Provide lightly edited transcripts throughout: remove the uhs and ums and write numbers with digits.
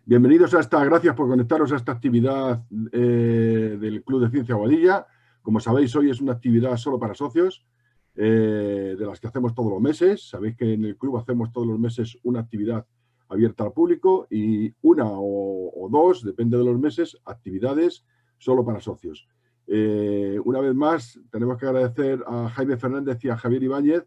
Bienvenidos gracias por conectaros a esta actividad del Club de Ciencia Boadilla. Como sabéis, hoy es una actividad solo para socios, de las que hacemos todos los meses. Sabéis que en el club hacemos todos los meses una actividad abierta al público y una o dos, depende de los meses, actividades solo para socios. Una vez más, tenemos que agradecer a Jaime Fernández y a Javier Ibáñez,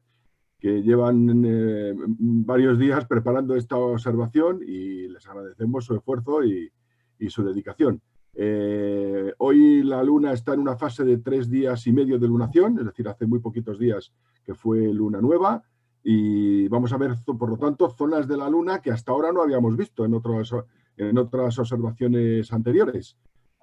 que llevan varios días preparando esta observación y les agradecemos su esfuerzo y su dedicación. Hoy la luna está en una fase de 3 días y medio de lunación, es decir, hace muy poquitos días que fue luna nueva, y vamos a ver, por lo tanto, zonas de la luna que hasta ahora no habíamos visto en otras observaciones anteriores.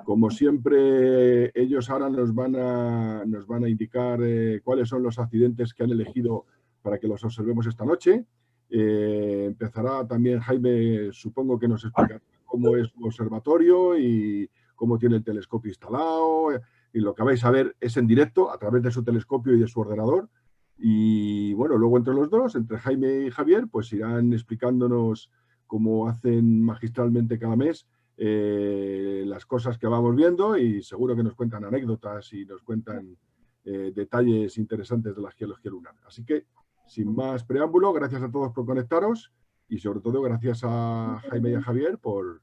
Como siempre, ellos ahora nos van a indicar cuáles son los accidentes que han elegido para que los observemos esta noche. Empezará también Jaime, supongo que nos explicará cómo es su observatorio y cómo tiene el telescopio instalado. Y lo que vais a ver es en directo a través de su telescopio y de su ordenador. Y bueno, luego entre los dos, entre Jaime y Javier, pues irán explicándonos cómo hacen magistralmente cada mes las cosas que vamos viendo, y seguro que nos cuentan anécdotas y nos cuentan detalles interesantes de la geología lunar. Así que, sin más preámbulo, gracias a todos por conectaros y sobre todo gracias a Jaime y a Javier por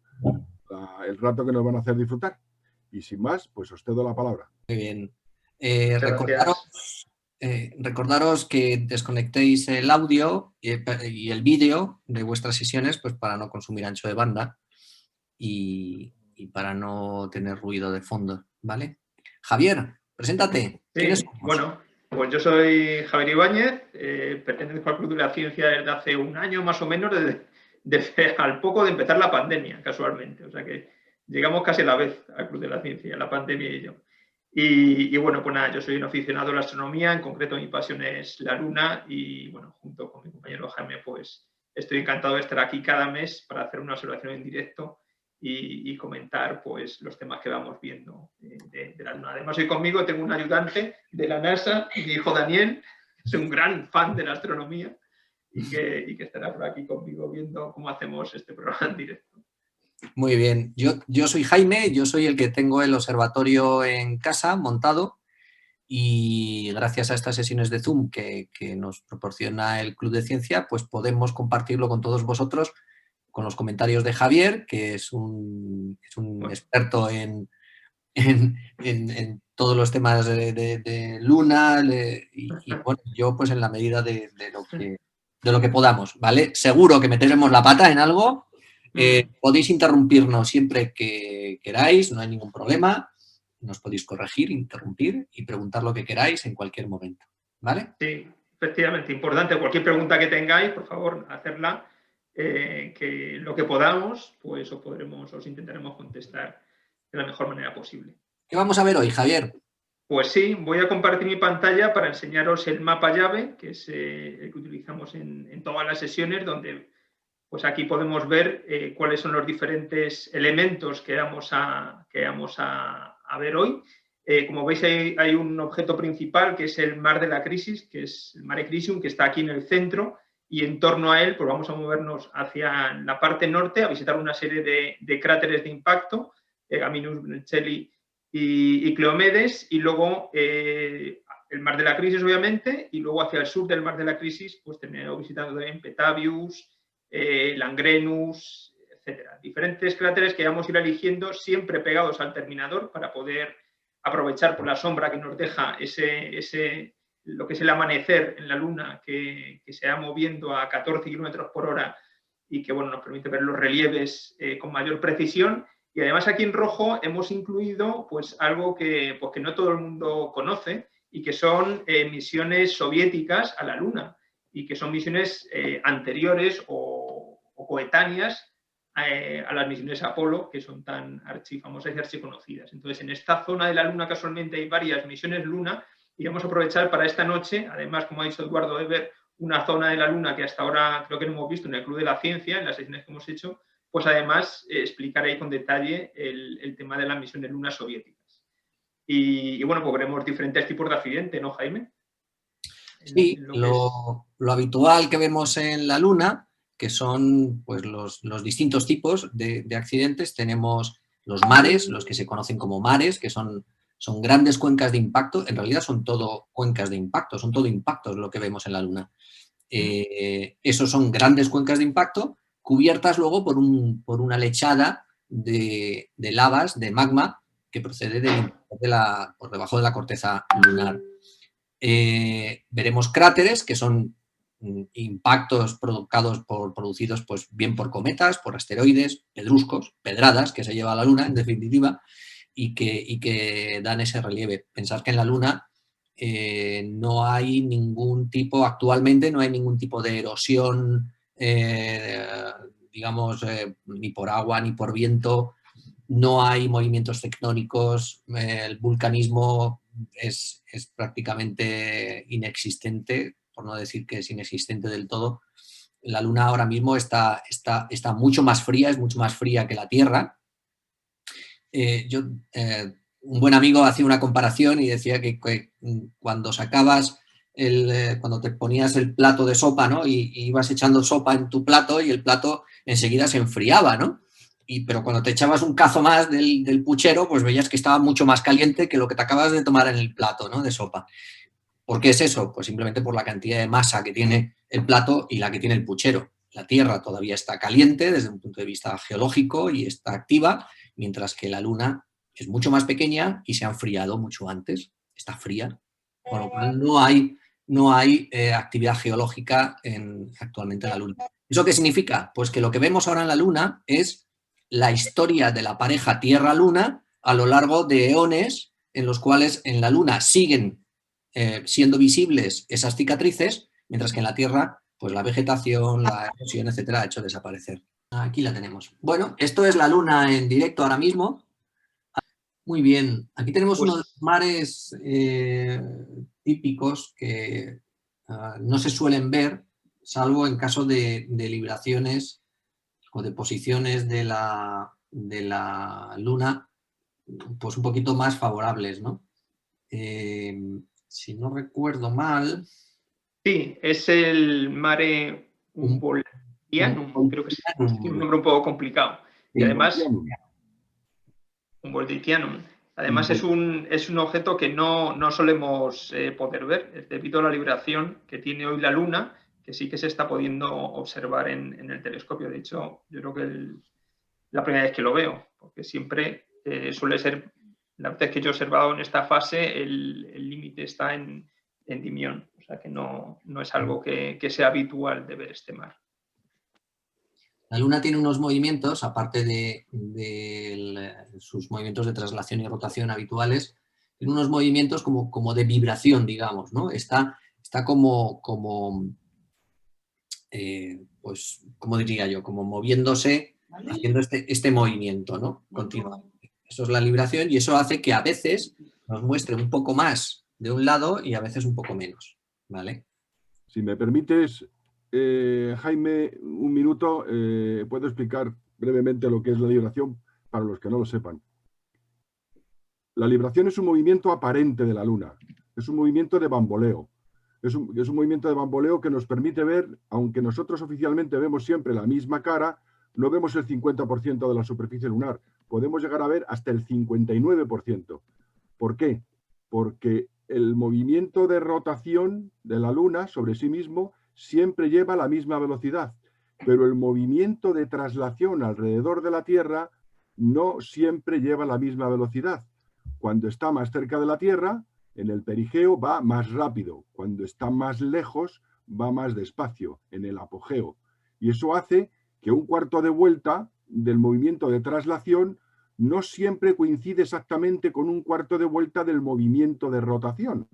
el rato que nos van a hacer disfrutar. Y sin más, pues os cedo la palabra. Muy bien. Recordaros que desconectéis el audio y el vídeo de vuestras sesiones, pues para no consumir ancho de banda y para no tener ruido de fondo, ¿vale? Javier, preséntate. Sí, bueno, pues yo soy Javier Ibáñez, pertenezco al Club de la Ciencia desde hace un año más o menos, desde al poco de empezar la pandemia, casualmente. O sea que llegamos casi a la vez al Club de la Ciencia, la pandemia y yo. Y bueno, pues nada, yo soy un aficionado a la astronomía, en concreto mi pasión es la luna y bueno, junto con mi compañero Jaime, pues estoy encantado de estar aquí cada mes para hacer una observación en directo y comentar pues los temas que vamos viendo de la luna. Además, hoy conmigo tengo un ayudante de la NASA, mi hijo Daniel, es un gran fan de la astronomía y que estará por aquí conmigo viendo cómo hacemos este programa en directo. Muy bien, yo soy Jaime, yo soy el que tengo el observatorio en casa montado y gracias a estas sesiones de Zoom que nos proporciona el Club de Ciencia, pues podemos compartirlo con todos vosotros, con los comentarios de Javier, que es un experto en todos los temas de luna y bueno, yo pues en la medida de lo que podamos, ¿vale? Seguro que meteremos la pata en algo. Podéis interrumpirnos siempre que queráis, no hay ningún problema. Nos podéis corregir, interrumpir y preguntar lo que queráis en cualquier momento, ¿vale? Sí, efectivamente, importante. Cualquier pregunta que tengáis, por favor, hacerla, que lo que podamos, pues os intentaremos contestar de la mejor manera posible. ¿Qué vamos a ver hoy, Javier? Pues sí, voy a compartir mi pantalla para enseñaros el mapa llave, que es el que utilizamos en todas las sesiones, donde pues aquí podemos ver cuáles son los diferentes elementos que vamos a ver hoy. Como veis, hay un objeto principal que es el Mar de la Crisis, que es el Mare Crisium, que está aquí en el centro, y en torno a él pues vamos a movernos hacia la parte norte, a visitar una serie de cráteres de impacto, Gaminus, Brunelleschi y Cleomedes, y luego el Mar de la Crisis, obviamente, y luego hacia el sur del Mar de la Crisis, pues tenemos visitando también Petavius, Langrenus, diferentes cráteres que vamos a ir eligiendo siempre pegados al terminador para poder aprovechar por la sombra que nos deja lo que es el amanecer en la Luna, que se va moviendo a 14 kilómetros por hora y que bueno, nos permite ver los relieves con mayor precisión. Y además aquí en rojo hemos incluido pues, algo que no todo el mundo conoce y que son misiones soviéticas a la Luna y que son misiones anteriores o coetáneas a las misiones Apolo, que son tan archifamosas y archiconocidas. Entonces, en esta zona de la Luna casualmente hay varias misiones Luna y vamos a aprovechar para esta noche, además, como ha dicho Eduardo, de ver una zona de la Luna que hasta ahora creo que no hemos visto en el Club de la Ciencia, en las sesiones que hemos hecho, pues además explicaré con detalle el tema de las misiones Luna soviéticas. Y bueno, pues veremos diferentes tipos de accidente, ¿no, Jaime? Sí, lo habitual que vemos en la Luna, que son pues, los distintos tipos de accidentes, tenemos los mares, los que se conocen como mares, que son grandes cuencas de impacto, en realidad son todo cuencas de impacto, son todo impactos lo que vemos en la Luna. Esos son grandes cuencas de impacto cubiertas luego por una lechada de lavas, de magma, que procede por debajo de la corteza lunar. Veremos cráteres, que son impactos producidos pues, bien por cometas, por asteroides, pedruscos, pedradas que se lleva a la Luna, en definitiva, y que dan ese relieve. Pensar que en la Luna no hay ningún tipo, actualmente no hay ningún tipo de erosión, digamos, ni por agua ni por viento, no hay movimientos tectónicos, el vulcanismo es prácticamente inexistente, por no decir que es inexistente del todo. La Luna ahora mismo está mucho más fría, es mucho más fría que la Tierra. Un buen amigo hacía una comparación y decía que cuando cuando te ponías el plato de sopa, ¿no? Y ibas echando sopa en tu plato y el plato enseguida se enfriaba, ¿no? Pero cuando te echabas un cazo más del puchero, pues veías que estaba mucho más caliente que lo que te acabas de tomar en el plato, ¿no? De sopa. ¿Por qué es eso? Pues simplemente por la cantidad de masa que tiene el plato y la que tiene el puchero. La Tierra todavía está caliente desde un punto de vista geológico y está activa, mientras que la Luna es mucho más pequeña y se ha enfriado mucho antes. Está fría, con lo cual no hay actividad geológica actualmente en la Luna. ¿Eso qué significa? Pues que lo que vemos ahora en la Luna es la historia de la pareja Tierra-Luna a lo largo de eones en los cuales en la Luna siguen siendo visibles esas cicatrices, mientras que en la Tierra pues la vegetación, la erosión, etcétera, ha hecho desaparecer. Aquí la tenemos. Bueno, esto es la Luna en directo ahora mismo. Muy bien. Aquí tenemos uno de los mares típicos que no se suelen ver, salvo en caso de libraciones o de posiciones de la Luna pues un poquito más favorables, ¿no? Si no recuerdo mal... Sí, es el Mare Humboldtianum, creo que es un nombre un poco complicado. Y además, Humboldtianum. Además es un objeto que no solemos poder ver, es debido a la libración que tiene hoy la Luna, que sí que se está pudiendo observar en el telescopio. De hecho, yo creo que la primera vez que lo veo, porque siempre suele ser, la vez que yo he observado en esta fase, el límite está en Dimión, o sea que no es algo que sea habitual de ver este mar. La Luna tiene unos movimientos, aparte de sus movimientos de traslación y rotación habituales, tiene unos movimientos como de vibración, digamos, ¿no? Está como pues, ¿cómo diría yo? Como moviéndose, haciendo este movimiento, ¿no? Continuamente. Eso es la libración y eso hace que a veces nos muestre un poco más de un lado y a veces un poco menos, ¿vale? Si me permites, Jaime, un minuto, puedo explicar brevemente lo que es la libración para los que no lo sepan. La libración es un movimiento aparente de la Luna, es un movimiento de bamboleo. Es un movimiento de bamboleo que nos permite ver, aunque nosotros oficialmente vemos siempre la misma cara, no vemos el 50% de la superficie lunar, podemos llegar a ver hasta el 59%. ¿Por qué? Porque el movimiento de rotación de la Luna sobre sí mismo siempre lleva la misma velocidad. pero el movimiento de traslación alrededor de la Tierra no siempre lleva la misma velocidad. Cuando está más cerca de la Tierra, en el perigeo va más rápido. Cuando está más lejos, va más despacio, en el apogeo. Y eso hace que un cuarto de vuelta del movimiento de traslación no siempre coincide exactamente con un cuarto de vuelta del movimiento de rotación.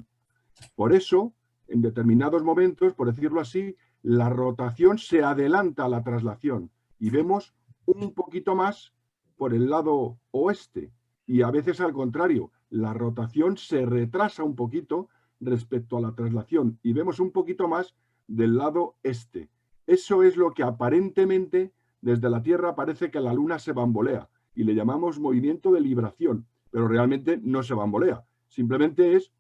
Por eso, en determinados momentos, por decirlo así, la rotación se adelanta a la traslación y vemos un poquito más por el lado oeste. Y a veces al contrario, la rotación se retrasa un poquito respecto a la traslación y vemos un poquito más del lado este. Eso es lo que aparentemente desde la Tierra parece que la Luna se bambolea y le llamamos movimiento de libración, pero realmente no se bambolea. Simplemente es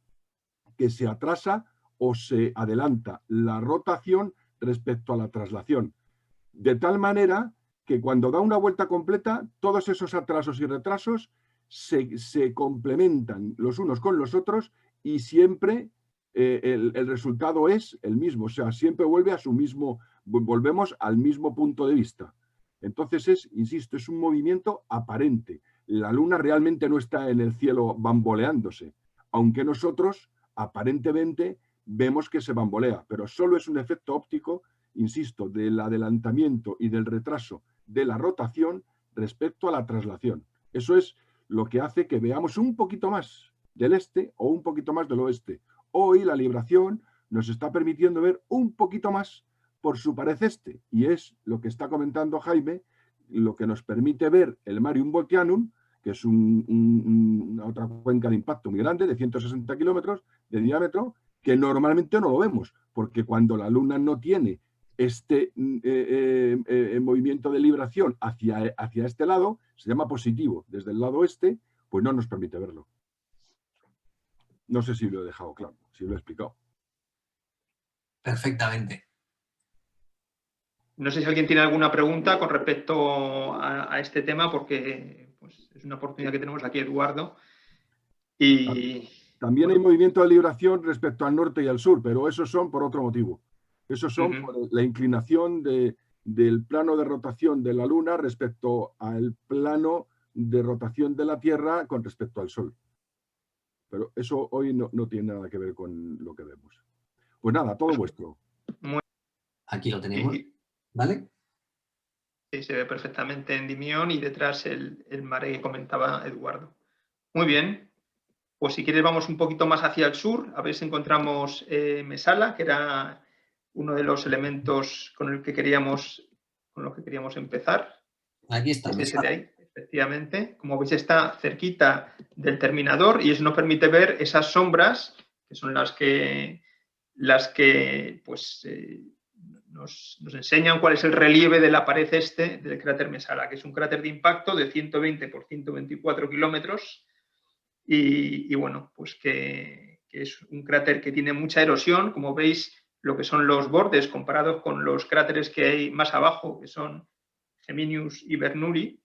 que se atrasa o se adelanta la rotación respecto a la traslación. De tal manera que cuando da una vuelta completa, todos esos atrasos y retrasos se complementan los unos con los otros y siempre el resultado es el mismo. O sea, siempre volvemos al mismo punto de vista. Entonces insisto, es un movimiento aparente. La Luna realmente no está en el cielo bamboleándose, aunque nosotros aparentemente vemos que se bambolea, pero solo es un efecto óptico, insisto, del adelantamiento y del retraso de la rotación respecto a la traslación. Eso es lo que hace que veamos un poquito más del este o un poquito más del oeste. Hoy la libración nos está permitiendo ver un poquito más por su pared este, y es lo que está comentando Jaime, lo que nos permite ver el Mare Humboldtianum, que es una otra cuenca de impacto muy grande, de 160 kilómetros de diámetro, que normalmente no lo vemos, porque cuando la Luna no tiene este movimiento de libración hacia este lado, se llama positivo. Desde el lado este, pues no nos permite verlo. No sé si lo he dejado claro, si lo he explicado. Perfectamente. No sé si alguien tiene alguna pregunta con respecto a este tema, porque pues, es una oportunidad que tenemos aquí, Eduardo. Y también hay movimiento de libración respecto al norte y al sur, pero esos son por otro motivo. Esos son por la inclinación del plano de rotación de la Luna respecto al plano de rotación de la Tierra con respecto al Sol. Pero eso hoy no tiene nada que ver con lo que vemos. Pues nada, todo vuestro. Aquí lo tenemos, ¿vale? Sí, se ve perfectamente en Endymion y detrás el mare que comentaba Eduardo. Muy bien. Pues si quieres vamos un poquito más hacia el sur, a ver si encontramos Mesala, que era uno de los elementos con los que queríamos empezar. Aquí está. Es ese de ahí, efectivamente. Como veis está cerquita del terminador y eso nos permite ver esas sombras, que son las que pues, nos enseñan cuál es el relieve de la pared este del cráter Mesala, que es un cráter de impacto de 120 por 124 kilómetros. Y bueno, pues que es un cráter que tiene mucha erosión, como veis, lo que son los bordes comparados con los cráteres que hay más abajo, que son Geminius y Bernoulli,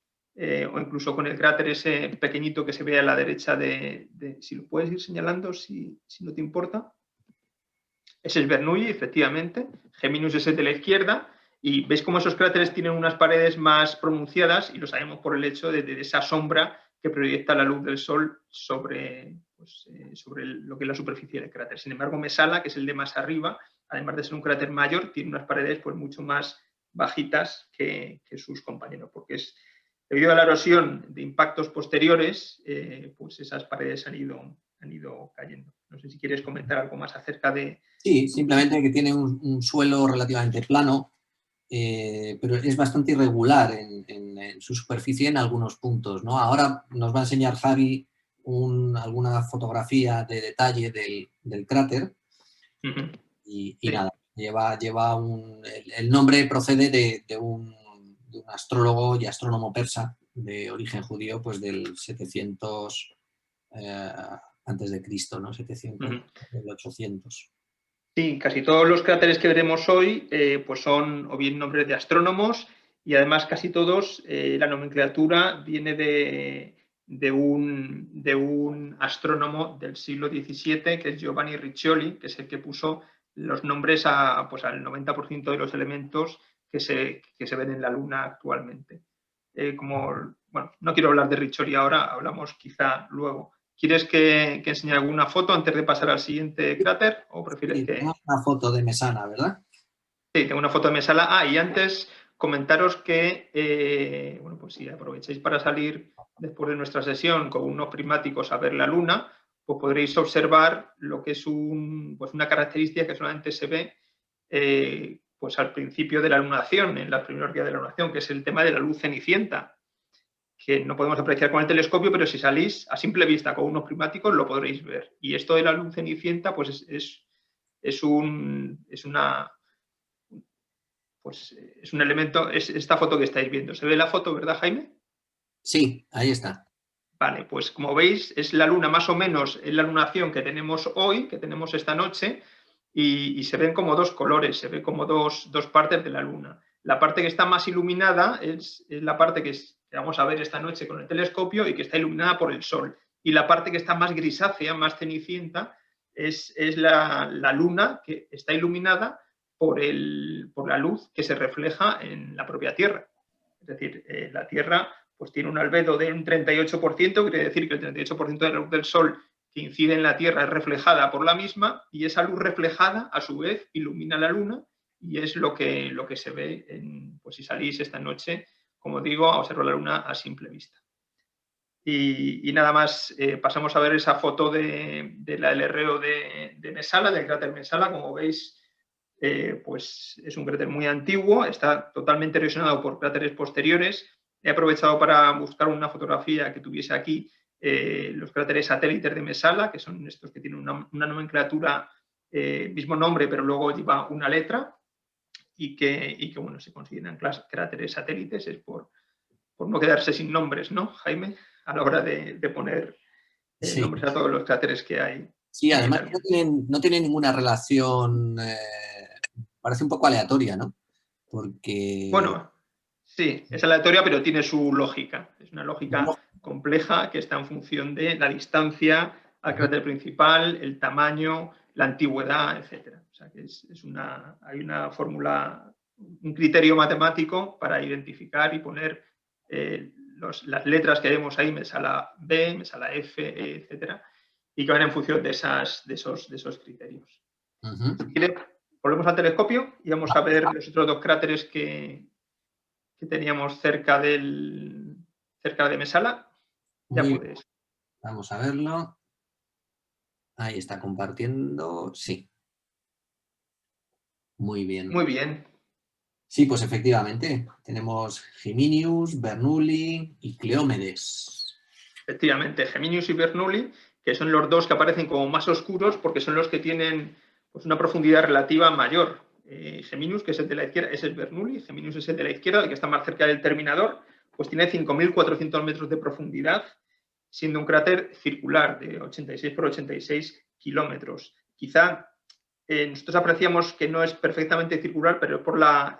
o incluso con el cráter ese pequeñito que se ve a la derecha si lo puedes ir señalando, si no te importa. Ese es Bernoulli, efectivamente. Geminius es el de la izquierda. Y veis cómo esos cráteres tienen unas paredes más pronunciadas y lo sabemos por el hecho de esa sombra que proyecta la luz del Sol sobre lo que es la superficie del cráter. Sin embargo, Mesala, que es el de más arriba, además de ser un cráter mayor, tiene unas paredes pues, mucho más bajitas que sus compañeros, porque es debido a la erosión de impactos posteriores, pues esas paredes han ido cayendo. No sé si quieres comentar algo más acerca de... Sí, simplemente que tiene un suelo relativamente plano, pero es bastante irregular en su superficie en algunos puntos, ¿no? Ahora nos va a enseñar Javi alguna fotografía de detalle del cráter y sí. Nada, el nombre procede de un astrólogo y astrónomo persa de origen judío, pues del 700 antes de Cristo, ¿no? 700, del 800. Sí, casi todos los cráteres que veremos hoy pues son o bien nombres de astrónomos y además casi todos la nomenclatura viene de un astrónomo del siglo XVII que es Giovanni Riccioli, que es el que puso los nombres al 90% de los elementos que se ven en la Luna actualmente. Bueno, no quiero hablar de Rizzoli ahora, hablamos quizá luego. ¿Quieres que enseñe alguna foto antes de pasar al siguiente cráter? ¿O prefieres Sí, que...? tenemos una foto de Mesana, ¿verdad? Sí, tengo una foto de Mesala. Y antes comentaros que, bueno, pues si aprovecháis para salir después de nuestra sesión con unos prismáticos a ver la Luna, pues podréis observar lo que es una característica que solamente se ve pues al principio de la lunación, en la primera día de la lunación, que es el tema de la luz cenicienta, que no podemos apreciar con el telescopio, pero si salís a simple vista con unos prismáticos lo podréis ver. Y esto de la luz cenicienta pues es un elemento, es esta foto que estáis viendo. ¿Se ve la foto, verdad, Jaime? Sí, ahí está. Vale, pues como veis, es la Luna más o menos, es la lunación que tenemos hoy, que tenemos esta noche, y se ven como dos colores, se ve como dos partes de la Luna. La parte que está más iluminada es la parte que vamos a ver esta noche con el telescopio y que está iluminada por el Sol. Y la parte que está más grisácea, más cenicienta, es la Luna que está iluminada por la luz que se refleja en la propia Tierra. Es decir, la Tierra pues tiene un albedo de un 38%, quiere decir que el 38% de la luz del Sol que incide en la Tierra es reflejada por la misma, y esa luz reflejada, a su vez, ilumina la Luna, y es lo que se ve pues si salís esta noche, como digo, a observar la Luna a simple vista. Y nada más, pasamos a ver esa foto de la LRO de Mesala, del cráter Mesala. Como veis, pues es un cráter muy antiguo, está totalmente erosionado por cráteres posteriores. He aprovechado para buscar una fotografía que tuviese aquí los cráteres satélites de Mesala, que son estos que tienen una nomenclatura, mismo nombre, pero luego lleva una letra, y que bueno, se consideran cráteres satélites, es por no quedarse sin nombres, ¿no, Jaime? A la hora de poner Sí. nombres a todos los cráteres que hay. Sí, además no tienen ninguna relación, parece un poco aleatoria, ¿no? Porque... Bueno, sí, es aleatoria, pero tiene su lógica. Es una lógica compleja que está en función de la distancia al cráter principal, el tamaño, la antigüedad, etc. O sea, que hay una fórmula, un criterio matemático para identificar y poner las letras que vemos ahí, Mesala B, Mesala F, E, etc., y que van en función de esos criterios. Si quieres, volvemos al telescopio y vamos a ver los otros dos cráteres que teníamos cerca de Mesala. Ya puedes. Vamos a verlo. Ahí está compartiendo. Sí. Muy bien. Muy bien. Sí, pues efectivamente. Tenemos Geminius, Bernoulli y Cleómedes. Efectivamente, Geminius y Bernoulli, que son los dos que aparecen como más oscuros porque son los que tienen pues una profundidad relativa mayor. Geminius, que es el de la izquierda, es el Bernoulli. Geminius es el de la izquierda, el que está más cerca del terminador, pues tiene 5.400 metros de profundidad, siendo un cráter circular de 86 por 86 kilómetros. Quizá nosotros apreciamos que no es perfectamente circular, pero por la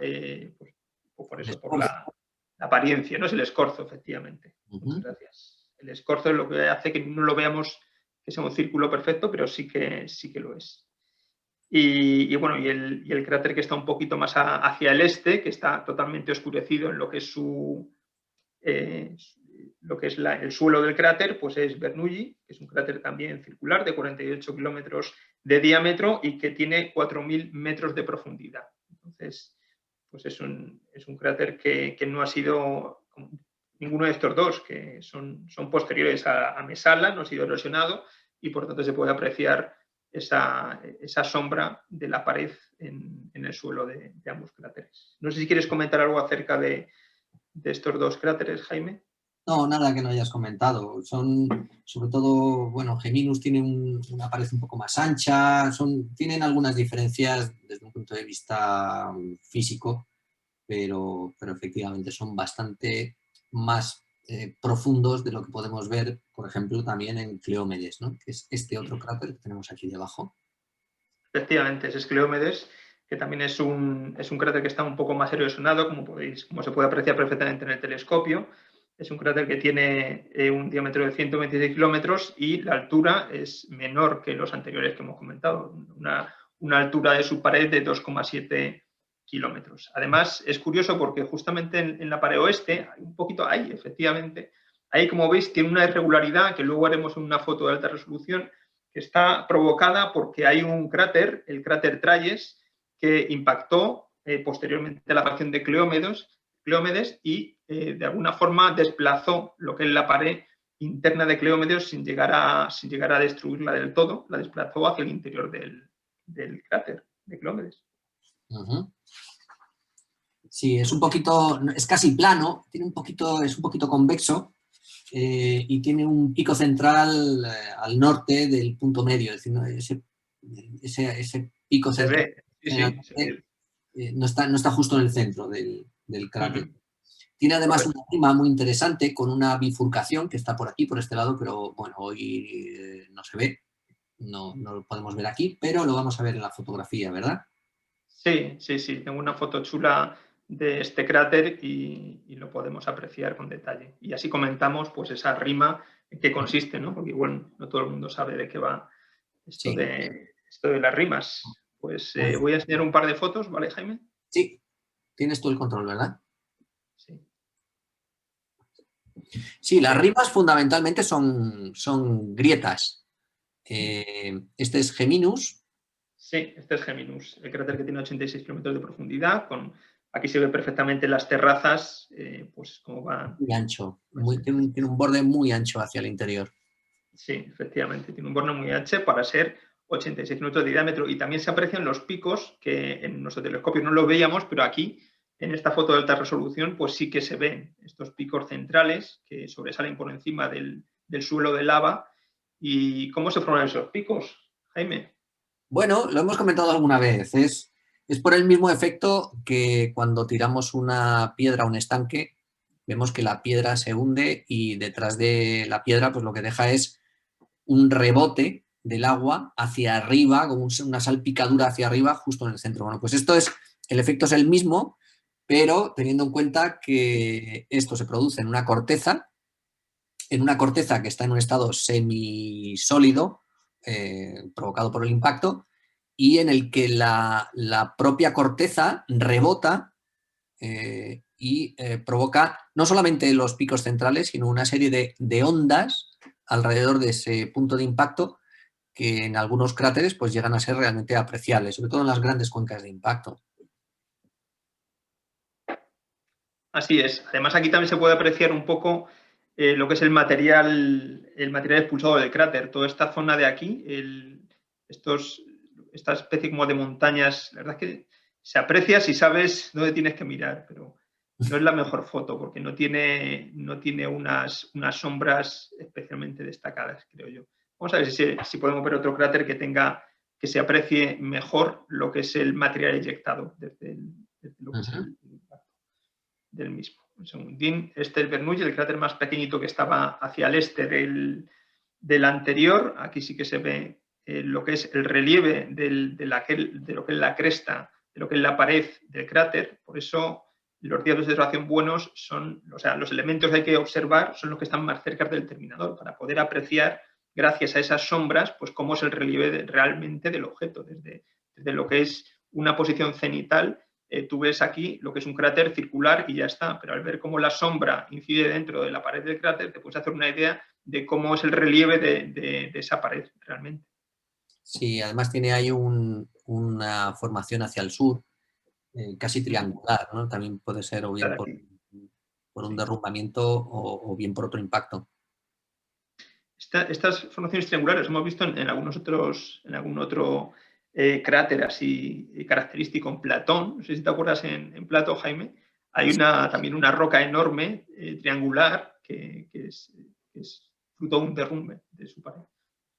apariencia, no es el escorzo, efectivamente. Muchas gracias. El escorzo es lo que hace que no lo veamos que sea un círculo perfecto, pero sí que lo es. Y bueno, y el cráter que está un poquito más hacia el este, que está totalmente oscurecido en lo que es el suelo del cráter, pues es Bernoulli, que es un cráter también circular de 48 kilómetros de diámetro y que tiene 4.000 metros de profundidad. Entonces, pues es un cráter que no ha sido ninguno de estos dos, que son posteriores a Mesala, no ha sido erosionado, y por tanto se puede apreciar esa sombra de la pared en el suelo de ambos cráteres. No sé si quieres comentar algo acerca de estos dos cráteres, Jaime. No, nada que no hayas comentado. Son, sobre todo, bueno, Geminius tiene una pared un poco más ancha, tienen algunas diferencias desde un punto de vista físico, pero efectivamente son bastante más profundos de lo que podemos ver, por ejemplo, también en Cleómedes, ¿no? Que es este otro cráter que tenemos aquí debajo. Efectivamente, ese es Cleómedes, que también es un cráter que está un poco más erosionado, como se puede apreciar perfectamente en el telescopio. Es un cráter que tiene un diámetro de 126 kilómetros y la altura es menor que los anteriores que hemos comentado. Una altura de su pared de 2,7 kilómetros. Además, es curioso porque justamente en la pared oeste, un poquito ahí, efectivamente, ahí, como veis, tiene una irregularidad que luego haremos en una foto de alta resolución, que está provocada porque hay un cráter, el cráter Tralles, que impactó posteriormente a la aparición de Cleómedes y de alguna forma desplazó lo que es la pared interna de Cleómedes sin llegar a destruirla del todo, la desplazó hacia el interior del cráter de Cleómedes. Sí, es casi plano, es un poquito convexo y tiene un pico central al norte del punto medio, es decir, ¿no? ese pico central no está justo en el centro del cráter. Tiene además una rima muy interesante con una bifurcación que está por aquí, por este lado, pero bueno, hoy no se ve, no lo podemos ver aquí, pero lo vamos a ver en la fotografía, ¿verdad? Sí, tengo una foto chula de este cráter y lo podemos apreciar con detalle. Y así comentamos pues esa rima en qué consiste, ¿no? Porque igual no todo el mundo sabe de qué va esto de las rimas. Pues voy a enseñar un par de fotos, ¿vale, Jaime? Sí, tienes tú el control, ¿verdad? Sí. Sí, las rimas fundamentalmente son grietas. Este es Geminus. Sí, este es Geminus, el cráter que tiene 86 kilómetros de profundidad. Aquí se ve perfectamente las terrazas, pues cómo va. Muy ancho, tiene un borde muy ancho hacia el interior. Sí, efectivamente, tiene un borde muy ancho para ser 86 kilómetros de diámetro. Y también se aprecian los picos que en nuestro telescopio no los veíamos, pero aquí, en esta foto de alta resolución, pues sí que se ven estos picos centrales que sobresalen por encima del suelo de lava. ¿Y cómo se forman esos picos, Jaime? Bueno, lo hemos comentado alguna vez. Es por el mismo efecto que cuando tiramos una piedra a un estanque, vemos que la piedra se hunde y detrás de la piedra pues lo que deja es un rebote del agua hacia arriba, como una salpicadura hacia arriba justo en el centro. Bueno, pues el efecto es el mismo, pero teniendo en cuenta que esto se produce en una corteza que está en un estado semisólido, provocado por el impacto, y en el que la propia corteza rebota y provoca no solamente los picos centrales, sino una serie de ondas alrededor de ese punto de impacto que en algunos cráteres pues, llegan a ser realmente apreciables, sobre todo en las grandes cuencas de impacto. Así es. Además, aquí también se puede apreciar un poco lo que es el material expulsado del cráter. Toda esta zona de aquí, esta especie como de montañas, la verdad es que se aprecia si sabes dónde tienes que mirar, pero no es la mejor foto porque no tiene unas sombras especialmente destacadas, creo yo. Vamos a ver si podemos ver otro cráter que se aprecie mejor lo que es el material eyectado desde lo que es el impacto del mismo. Un segundín. Este es Bernoulli, el cráter más pequeñito que estaba hacia el este del anterior. Aquí sí que se ve lo que es el relieve de lo que es la cresta, de lo que es la pared del cráter. Por eso los días de observación buenos son, o sea, los elementos que hay que observar son los que están más cerca del terminador para poder apreciar, gracias a esas sombras, pues cómo es el relieve realmente del objeto, desde lo que es una posición cenital. Tú ves aquí lo que es un cráter circular y ya está, pero al ver cómo la sombra incide dentro de la pared del cráter, te puedes hacer una idea de cómo es el relieve de esa pared realmente. Sí, además tiene ahí una formación hacia el sur, casi triangular, ¿no? También puede ser o bien por un derrumbamiento o bien por otro impacto. Estas formaciones triangulares hemos visto en algún otro cráter así característico en Platón. No sé si te acuerdas en Platón, Jaime. Hay también una roca enorme, triangular, que es fruto de un derrumbe de su pared.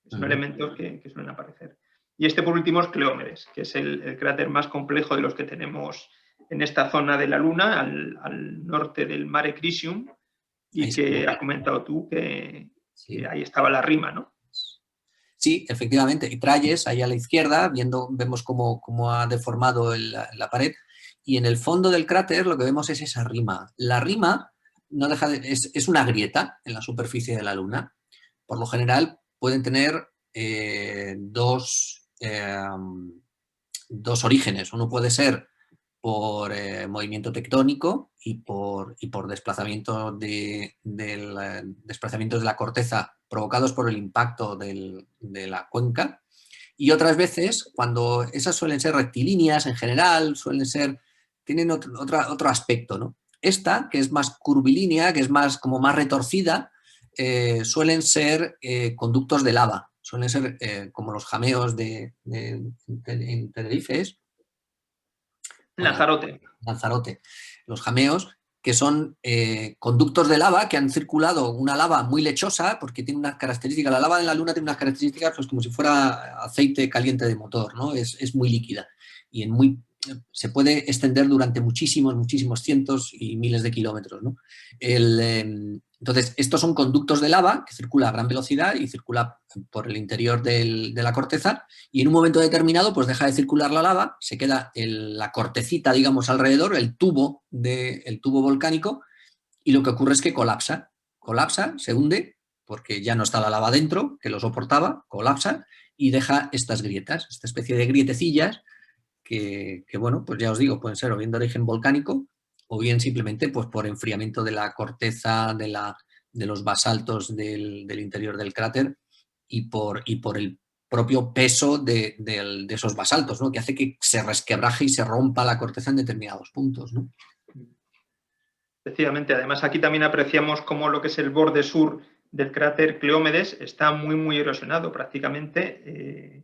Son elementos que suelen aparecer. Y este, por último, es Cleómedes, que es el cráter más complejo de los que tenemos en esta zona de la Luna, al norte del Mare Crisium, y que has comentado tú que ahí estaba la rima, ¿no? Sí, efectivamente. Y Tralles, ahí a la izquierda, vemos cómo ha deformado la pared. Y en el fondo del cráter lo que vemos es esa rima. La rima no deja es una grieta en la superficie de la Luna. Por lo general pueden tener dos orígenes. Uno puede ser por movimiento tectónico y por desplazamientos de la corteza provocados por el impacto de la cuenca. Y otras veces, cuando esas suelen ser rectilíneas en general, tienen otro aspecto, ¿no? Esta, que es más curvilínea, que es como más retorcida, suelen ser conductos de lava, suelen ser como los jameos en Tenerife, Lanzarote. Lanzarote, los jameos, que son conductos de lava que han circulado, una lava muy lechosa, porque tiene unas características, la lava de la Luna tiene unas características pues, como si fuera aceite caliente de motor, ¿no? Es muy líquida y se puede extender durante muchísimos cientos y miles de kilómetros, ¿no? Entonces, estos son conductos de lava que circula a gran velocidad y circula por el interior de la corteza, y en un momento determinado pues deja de circular la lava, se queda la cortecita, digamos, alrededor, el tubo volcánico, y lo que ocurre es que colapsa, se hunde, porque ya no está la lava dentro, que lo soportaba, colapsa y deja estas grietas, esta especie de grietecillas que, bueno, pues ya os digo, pueden ser o bien de origen volcánico o bien simplemente pues, por enfriamiento de la corteza, de los basaltos del interior del cráter y por el propio peso de esos basaltos, ¿no? Que hace que se resquebraje y se rompa la corteza en determinados puntos, ¿no? Efectivamente, además aquí también apreciamos cómo lo que es el borde sur del cráter Cleómedes está muy erosionado, prácticamente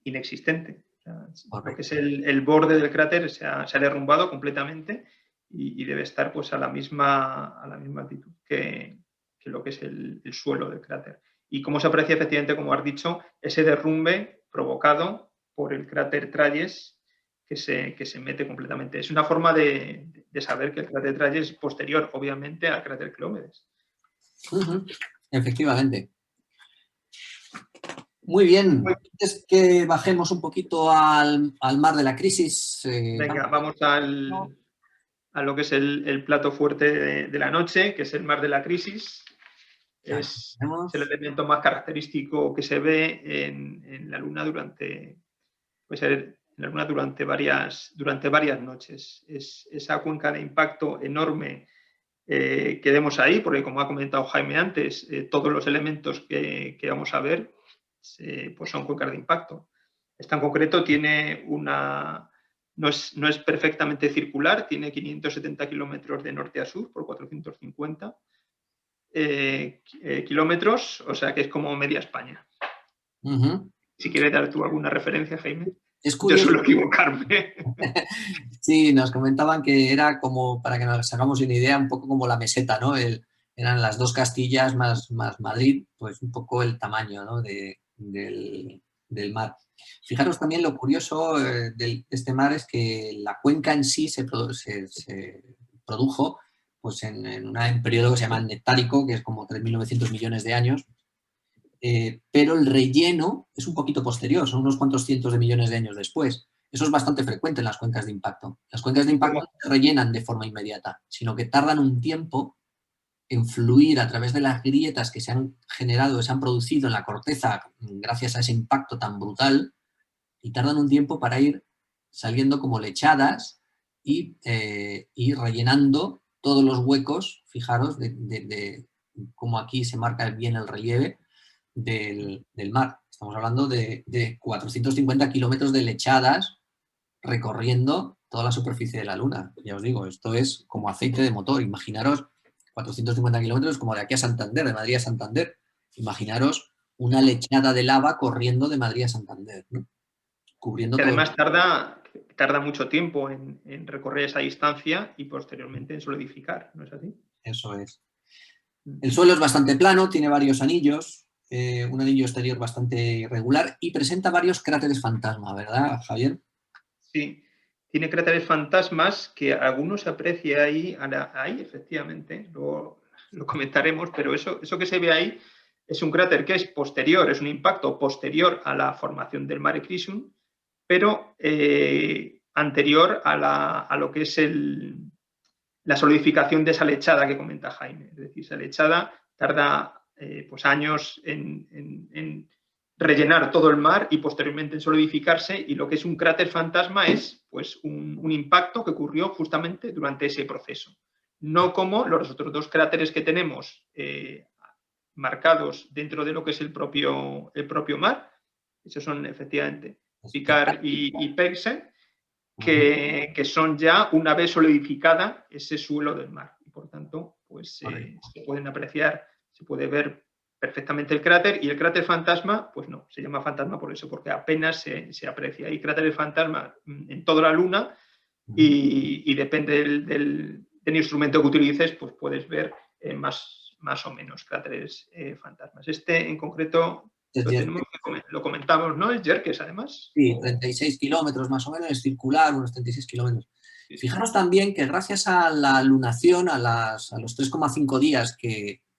inexistente. O sea, lo que es el borde del cráter se ha derrumbado completamente y debe estar pues, a la misma altitud que lo que es el suelo del cráter. Y cómo se aprecia efectivamente, como has dicho, ese derrumbe provocado por el cráter Tralles que se mete completamente. Es una forma de saber que el cráter Tralles es posterior, obviamente, al cráter Cleómedes. Efectivamente. Muy bien. Antes que bajemos un poquito al mar de la crisis. Venga, vamos a lo que es el plato fuerte de la noche, que es el mar de la crisis. Es el elemento más característico que se ve en la Luna durante varias noches. Es esa cuenca de impacto enorme que vemos ahí, porque como ha comentado Jaime antes, todos los elementos que vamos a ver pues son cuencas de impacto. Esta en concreto tiene no es perfectamente circular, tiene 570 kilómetros de norte a sur por 450 kilómetros, o sea que es como media España. Si quieres dar tú alguna referencia, Jaime. Es curioso. Yo suelo equivocarme. Sí, nos comentaban que era como, para que nos hagamos una idea, un poco como la meseta, ¿no? Eran las dos Castillas más Madrid, pues un poco el tamaño, ¿no? del mar. Fijaros también lo curioso de este mar es que la cuenca en sí se produjo pues en un periodo que se llama nectárico, que es como 3.900 millones de años, pero el relleno es un poquito posterior, son unos cuantos cientos de millones de años después. Eso es bastante frecuente en las cuencas de impacto. Las cuencas de impacto no se rellenan de forma inmediata, sino que tardan un tiempo en fluir a través de las grietas que se han generado, se han producido en la corteza gracias a ese impacto tan brutal, y tardan un tiempo para ir saliendo como lechadas y rellenando todos los huecos, fijaros, de cómo aquí se marca bien el relieve del mar. Estamos hablando de 450 kilómetros de lechadas recorriendo toda la superficie de la Luna. Ya os digo, esto es como aceite de motor. Imaginaros 450 kilómetros como de aquí a Santander, de Madrid a Santander. Imaginaros una lechada de lava corriendo de Madrid a Santander, ¿no? Cubriendo que todo. Además tarda mucho tiempo en recorrer esa distancia y posteriormente en solidificar, ¿no es así? Eso es. El suelo es bastante plano, tiene varios anillos, un anillo exterior bastante irregular y presenta varios cráteres fantasma, ¿verdad, Javier? Sí, tiene cráteres fantasmas que algunos se aprecia ahí, efectivamente, luego lo comentaremos, pero eso que se ve ahí es un cráter que es posterior, es un impacto posterior a la formación del Mare Crisium, pero anterior a lo que es la solidificación de esa lechada que comenta Jaime. Es decir, esa lechada tarda pues años en rellenar todo el mar y posteriormente solidificarse, y lo que es un cráter fantasma es pues, un impacto que ocurrió justamente durante ese proceso. No como los otros dos cráteres que tenemos marcados dentro de lo que es el propio mar. Esos son efectivamente Picard y Peirce, que son ya una vez solidificada ese suelo del mar. Y por tanto, pues se pueden apreciar, se puede ver perfectamente el cráter, y el cráter fantasma, pues no, se llama fantasma por eso, porque apenas se aprecia. Hay cráteres fantasma en toda la Luna y depende del instrumento que utilices, pues puedes ver más o menos cráteres fantasmas. Este en concreto lo comentamos, ¿no? Es Yerkes, además. Sí, 36 kilómetros más o menos, es circular, unos 36 kilómetros. Sí. Fijaros también que gracias a la lunación, a los 3,5 días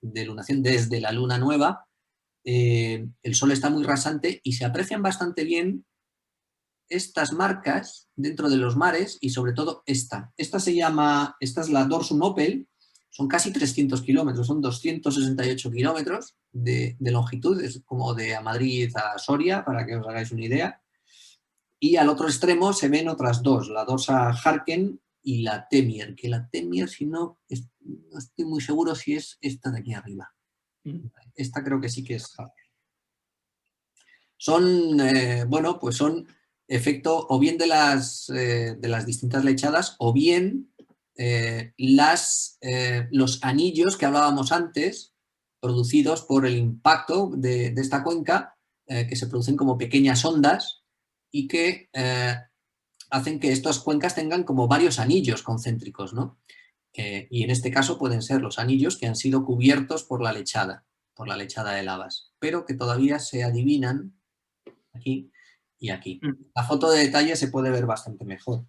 de lunación desde la luna nueva, el sol está muy rasante y se aprecian bastante bien estas marcas dentro de los mares, y sobre todo esta. Esta es la Dorsum Opel, son casi 300 kilómetros, son 268 kilómetros de longitud, es como de Madrid a Soria, para que os hagáis una idea. Y al otro extremo se ven otras dos, la Dorsa Harken y la Temier, que la Temier, si no estoy muy seguro si es esta de aquí arriba. Esta creo que sí que es. Son, bueno, pues son efecto o bien de las distintas lechadas, o bien los anillos que hablábamos antes, producidos por el impacto de esta cuenca, que se producen como pequeñas ondas y que hacen que estas cuencas tengan como varios anillos concéntricos, ¿no? Y en este caso pueden ser los anillos que han sido cubiertos por la lechada de lavas, pero que todavía se adivinan aquí y aquí. La foto de detalle se puede ver bastante mejor.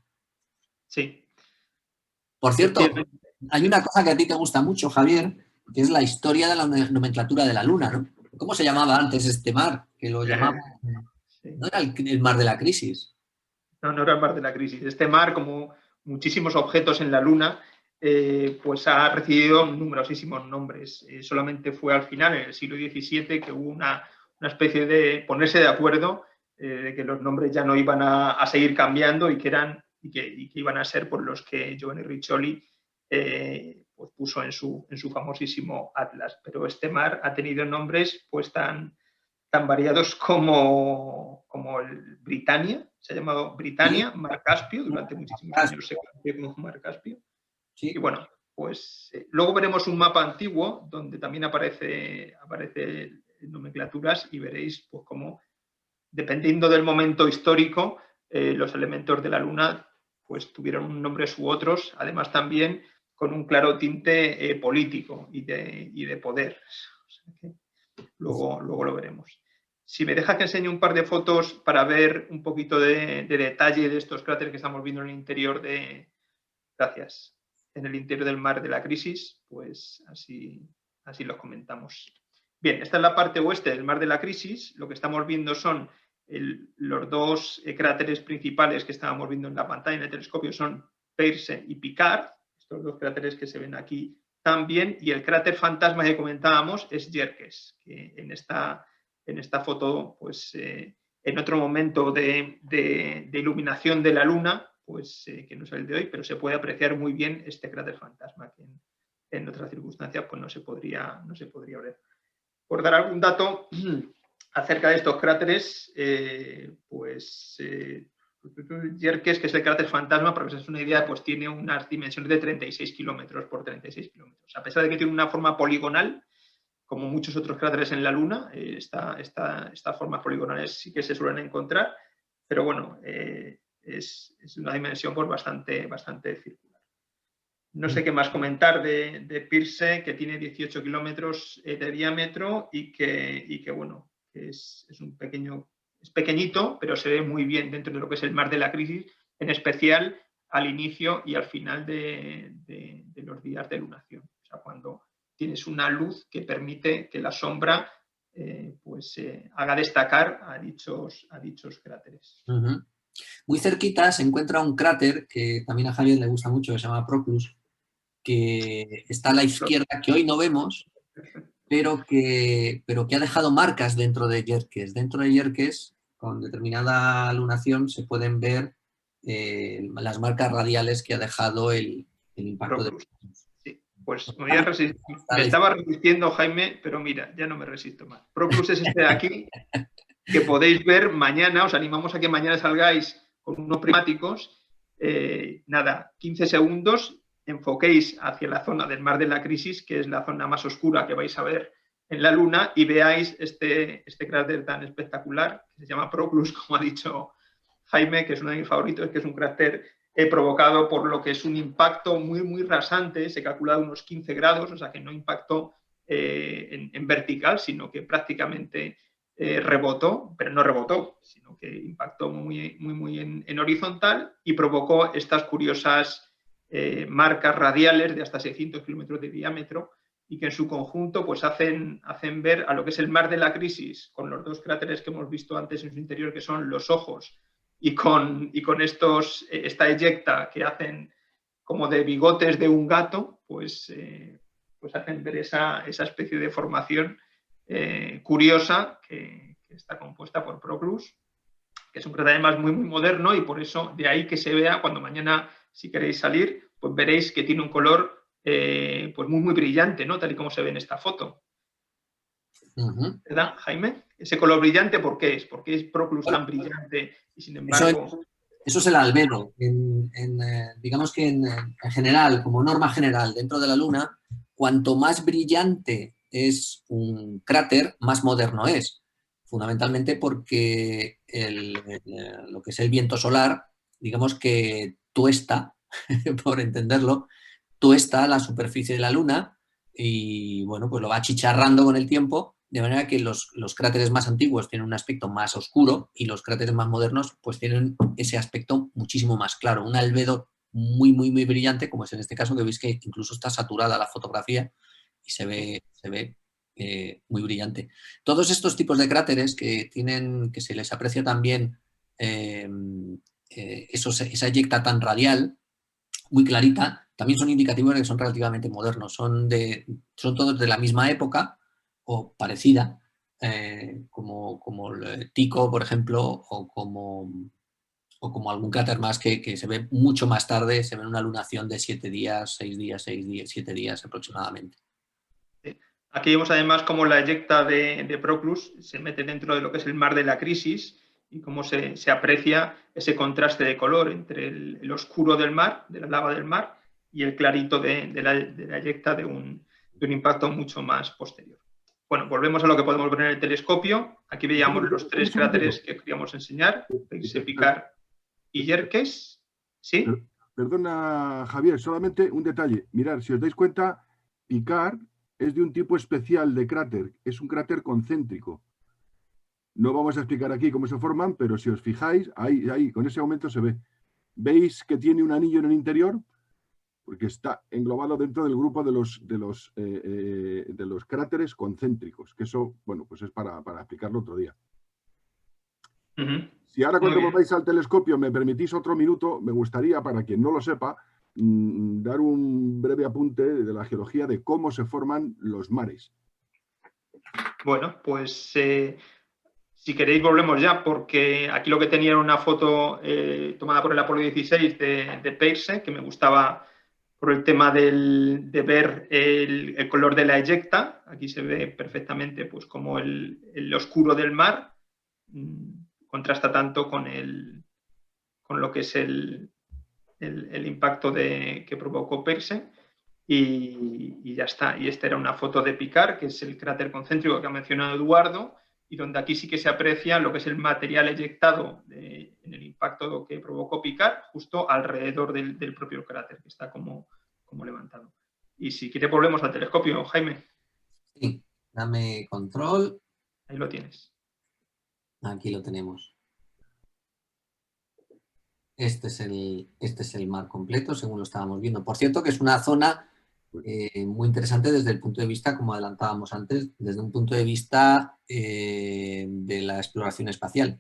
Sí. Por cierto, hay una cosa que a ti te gusta mucho, Javier, que es la historia de la nomenclatura de la Luna, ¿no? ¿Cómo se llamaba antes este mar? Que lo llamaban... Sí. ¿No era el mar de la crisis? No, no era el mar de la crisis. Este mar, como muchísimos objetos en la Luna, pues ha recibido numerosísimos nombres. Solamente fue al final, en el siglo XVII, que hubo una especie de ponerse de acuerdo de que los nombres ya no iban a seguir cambiando y que iban a ser por los que Giovanni Riccioli pues puso en su famosísimo Atlas. Pero este mar ha tenido nombres pues tan variados como el Britannia, se ha llamado Britannia, Mar Caspio, durante muchísimos años se conoció como Mar Caspio. Sí. Y bueno, pues luego veremos un mapa antiguo donde también aparece nomenclaturas, y veréis pues cómo, dependiendo del momento histórico, los elementos de la Luna pues tuvieron nombres u otros, además también con un claro tinte político y de poder. O sea que luego lo veremos. Si me deja que enseñe un par de fotos para ver un poquito de detalle de estos cráteres que estamos viendo en el interior Gracias. En el interior del mar de la crisis, pues así los comentamos. Bien, esta es la parte oeste del mar de la crisis. Lo que estamos viendo son los dos cráteres principales que estábamos viendo en la pantalla en el telescopio, son Peirce y Picard, estos dos cráteres que se ven aquí también, y el cráter fantasma que comentábamos es Yerkes, que en esta foto, pues en otro momento de iluminación de la Luna, pues que no es el de hoy, pero se puede apreciar muy bien este cráter fantasma, que en otras circunstancias pues no se podría ver. Por dar algún dato acerca de estos cráteres, Yerkes, que es el cráter fantasma, para que os hagáis una idea, pues tiene unas dimensiones de 36 kilómetros por 36 kilómetros. A pesar de que tiene una forma poligonal, como muchos otros cráteres en la Luna, estas formas poligonales sí que se suelen encontrar, pero bueno, es una dimensión pues, bastante circular. No sé qué más comentar de Peirce, que tiene 18 kilómetros de diámetro y que bueno, es pequeñito, pero se ve muy bien dentro de lo que es el mar de la crisis, en especial al inicio y al final de los días de lunación. O sea, cuando tienes una luz que permite que la sombra haga destacar a dichos cráteres. Uh-huh. Muy cerquita se encuentra un cráter que también a Javier le gusta mucho, que se llama Proclus, que está a la izquierda, que hoy no vemos, pero que ha dejado marcas dentro de Yerkes. Dentro de Yerkes, con determinada lunación, se pueden ver las marcas radiales que ha dejado el impacto de... Sí, pues me estaba resistiendo, Jaime, pero mira, ya no me resisto más. Proclus es este de aquí, que podéis ver mañana. Os animamos a que mañana salgáis con unos prismáticos. 15 segundos, enfoquéis hacia la zona del Mar de la Crisis, que es la zona más oscura que vais a ver en la Luna, y veáis este cráter tan espectacular, que se llama Proclus, como ha dicho Jaime, que es uno de mis favoritos, que es un cráter provocado por lo que es un impacto muy, muy rasante. Se calcula de unos 15 grados, o sea que no impactó en vertical, sino que prácticamente rebotó, pero no rebotó, sino que impactó muy, muy, muy en horizontal y provocó estas curiosas marcas radiales de hasta 600 kilómetros de diámetro, y que en su conjunto pues hacen ver a lo que es el Mar de la Crisis, con los dos cráteres que hemos visto antes en su interior, que son los ojos, y con esta eyecta que hacen como de bigotes de un gato, pues hacen ver esa especie de formación curiosa que está compuesta por Proclus, que es un cráter además muy, muy moderno, y por eso de ahí que se vea, cuando mañana, si queréis salir, pues veréis que tiene un color pues muy, muy brillante, ¿no? Tal y como se ve en esta foto. ¿Verdad, Jaime? Ese color brillante, ¿por qué es? ¿Por qué es Proclus tan brillante y sin embargo... Eso es el albedo. Digamos que en general, como norma general, dentro de la Luna, cuanto más brillante es un cráter, más moderno es. Fundamentalmente porque lo que es el viento solar, digamos que tuesta, por entenderlo, tuesta la superficie de la Luna y, bueno, pues lo va achicharrando con el tiempo, de manera que los cráteres más antiguos tienen un aspecto más oscuro y los cráteres más modernos pues tienen ese aspecto muchísimo más claro, un albedo muy, muy, muy brillante, como es en este caso, que veis que incluso está saturada la fotografía y se ve muy brillante. Todos estos tipos de cráteres que se les aprecia también esa eyecta tan radial, muy clarita, también son indicativos de que son relativamente modernos, son todos de la misma época o parecida, como el Tycho, por ejemplo, o como algún cráter más que se ve mucho más tarde, se ve en una lunación de 7 días, 6 días, 7 días aproximadamente. Aquí vemos además cómo la eyecta de Proclus se mete dentro de lo que es el Mar de la Crisis, y cómo se aprecia ese contraste de color entre el oscuro del mar, de la lava del mar, y el clarito de la eyecta de un impacto mucho más posterior. Bueno, volvemos a lo que podemos ver en el telescopio. Aquí veíamos los 3 cráteres que queríamos enseñar, Picard y Yerkes. ¿Sí? Perdona, Javier, solamente un detalle. Mirad, si os dais cuenta, Picard es de un tipo especial de cráter, es un cráter concéntrico. No vamos a explicar aquí cómo se forman, pero si os fijáis, ahí con ese aumento se ve. ¿Veis que tiene un anillo en el interior? Porque está englobado dentro del grupo de los cráteres concéntricos, que eso, bueno, pues es para explicarlo otro día. Si ahora cuando volváis al telescopio me permitís otro minuto, me gustaría, para quien no lo sepa, dar un breve apunte de la geología de cómo se forman los mares. Bueno, pues si queréis volvemos ya, porque aquí lo que tenía era una foto tomada por el Apolo 16 de Peirce, que me gustaba por el tema de ver el color de la eyecta. Aquí se ve perfectamente pues como el oscuro del mar contrasta tanto con lo que es el impacto que provocó Peirce, y ya está. Y esta era una foto de Picard, que es el cráter concéntrico que ha mencionado Eduardo, y donde aquí sí que se aprecia lo que es el material eyectado en el impacto que provocó Picard, justo alrededor del propio cráter, que está como levantado. Y si quieres volvemos al telescopio, Jaime. Sí, dame control. Ahí lo tienes. Aquí lo tenemos. Este es el mar completo, según lo estábamos viendo. Por cierto, que es una zona muy interesante desde el punto de vista, como adelantábamos antes, desde un punto de vista de la exploración espacial.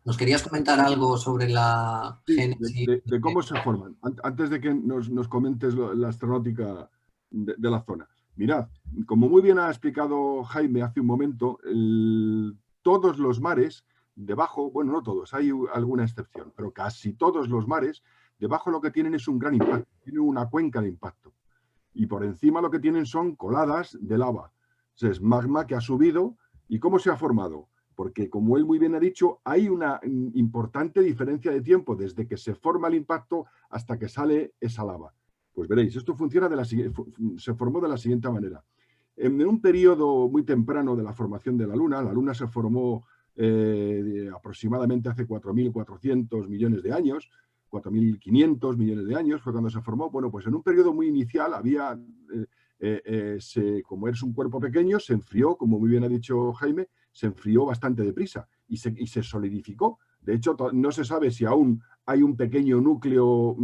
¿Nos querías comentar algo sobre la génesis? De cómo se forman, antes de que nos comentes la astronáutica de la zona. Mirad, como muy bien ha explicado Jaime hace un momento, todos los mares, debajo, bueno, no todos, hay alguna excepción, pero casi todos los mares, debajo lo que tienen es un gran impacto, tienen una cuenca de impacto. Y por encima lo que tienen son coladas de lava. Es magma que ha subido. ¿Y cómo se ha formado? Porque, como él muy bien ha dicho, hay una importante diferencia de tiempo desde que se forma el impacto hasta que sale esa lava. Pues veréis, esto funciona se formó de la siguiente manera. En un periodo muy temprano de la formación de la Luna se formó aproximadamente hace 4.400 millones de años, 4.500 millones de años fue cuando se formó. Bueno, pues en un periodo muy inicial había, como es un cuerpo pequeño, se enfrió, como muy bien ha dicho Jaime, se enfrió bastante deprisa y se solidificó. De hecho, no se sabe si aún hay un pequeño núcleo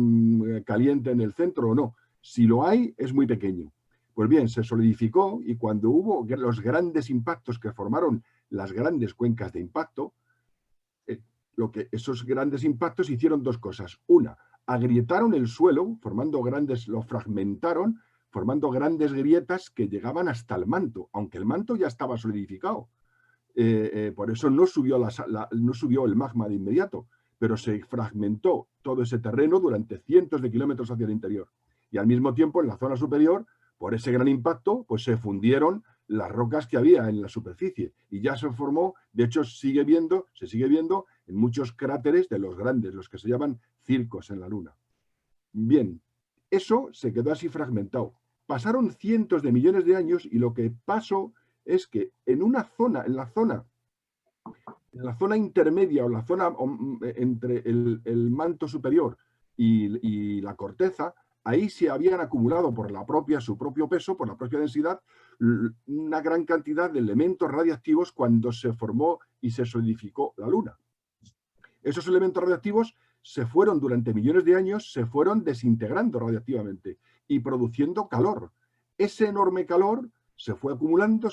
caliente en el centro o no. Si lo hay, es muy pequeño. Pues bien, se solidificó y cuando hubo los grandes impactos que formaron las grandes cuencas de impacto, esos grandes impactos hicieron dos cosas. Una, agrietaron el suelo, lo fragmentaron, formando grandes grietas que llegaban hasta el manto, aunque el manto ya estaba solidificado. Por eso no subió el magma de inmediato, pero se fragmentó todo ese terreno durante cientos de kilómetros hacia el interior. Y al mismo tiempo, en la zona superior, por ese gran impacto, pues se fundieron las rocas que había en la superficie y ya se formó, de hecho se sigue viendo en muchos cráteres de los grandes, los que se llaman circos en la Luna. Bien, eso se quedó así fragmentado. Pasaron cientos de millones de años y lo que pasó es que en la zona intermedia o la zona entre el manto superior y la corteza, ahí se habían acumulado por su propio peso, por la propia densidad, una gran cantidad de elementos radiactivos cuando se formó y se solidificó la Luna. Esos elementos radiactivos durante millones de años, se fueron desintegrando radiactivamente y produciendo calor. Ese enorme calor se fue acumulando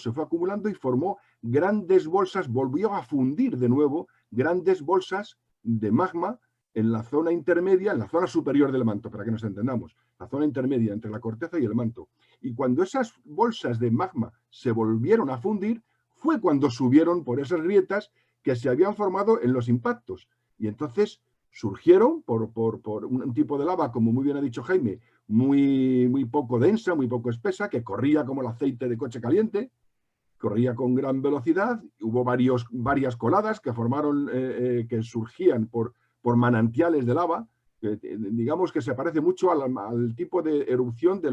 y formó grandes bolsas, volvió a fundir de nuevo grandes bolsas de magma en la zona intermedia, en la zona superior del manto, para que nos entendamos, la zona intermedia entre la corteza y el manto. Y cuando esas bolsas de magma se volvieron a fundir, fue cuando subieron por esas grietas que se habían formado en los impactos. Y entonces surgieron por un tipo de lava, como muy bien ha dicho Jaime, muy poco densa, muy poco espesa, que corría como el aceite de coche caliente, corría con gran velocidad. Hubo varias coladas que que surgían por manantiales de lava, digamos que se parece mucho al tipo de erupción de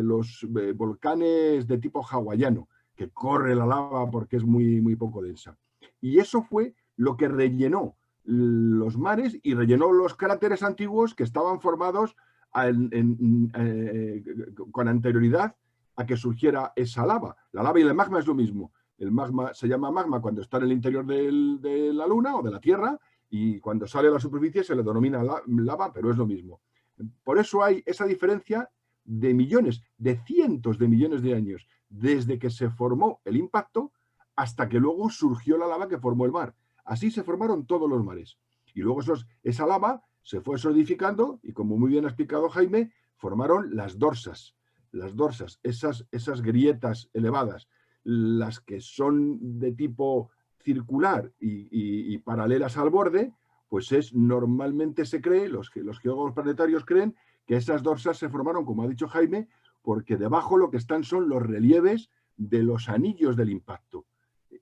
los volcanes de tipo hawaiano, que corre la lava porque es muy poco densa. Y eso fue lo que rellenó los mares y rellenó los cráteres antiguos que estaban formados con anterioridad a que surgiera esa lava. La lava y el magma es lo mismo. El magma se llama magma cuando está en el interior de la Luna o de la Tierra, y cuando sale a la superficie se le denomina lava, pero es lo mismo. Por eso hay esa diferencia de millones, de cientos de millones de años, desde que se formó el impacto hasta que luego surgió la lava que formó el mar. Así se formaron todos los mares. Y luego esa lava se fue solidificando y, como muy bien ha explicado Jaime, formaron las dorsas. Las dorsas, esas grietas elevadas, las que son de tipo circular y paralelas al borde, pues normalmente se cree, los geólogos planetarios creen que esas dorsas se formaron, como ha dicho Jaime, porque debajo lo que están son los relieves de los anillos del impacto.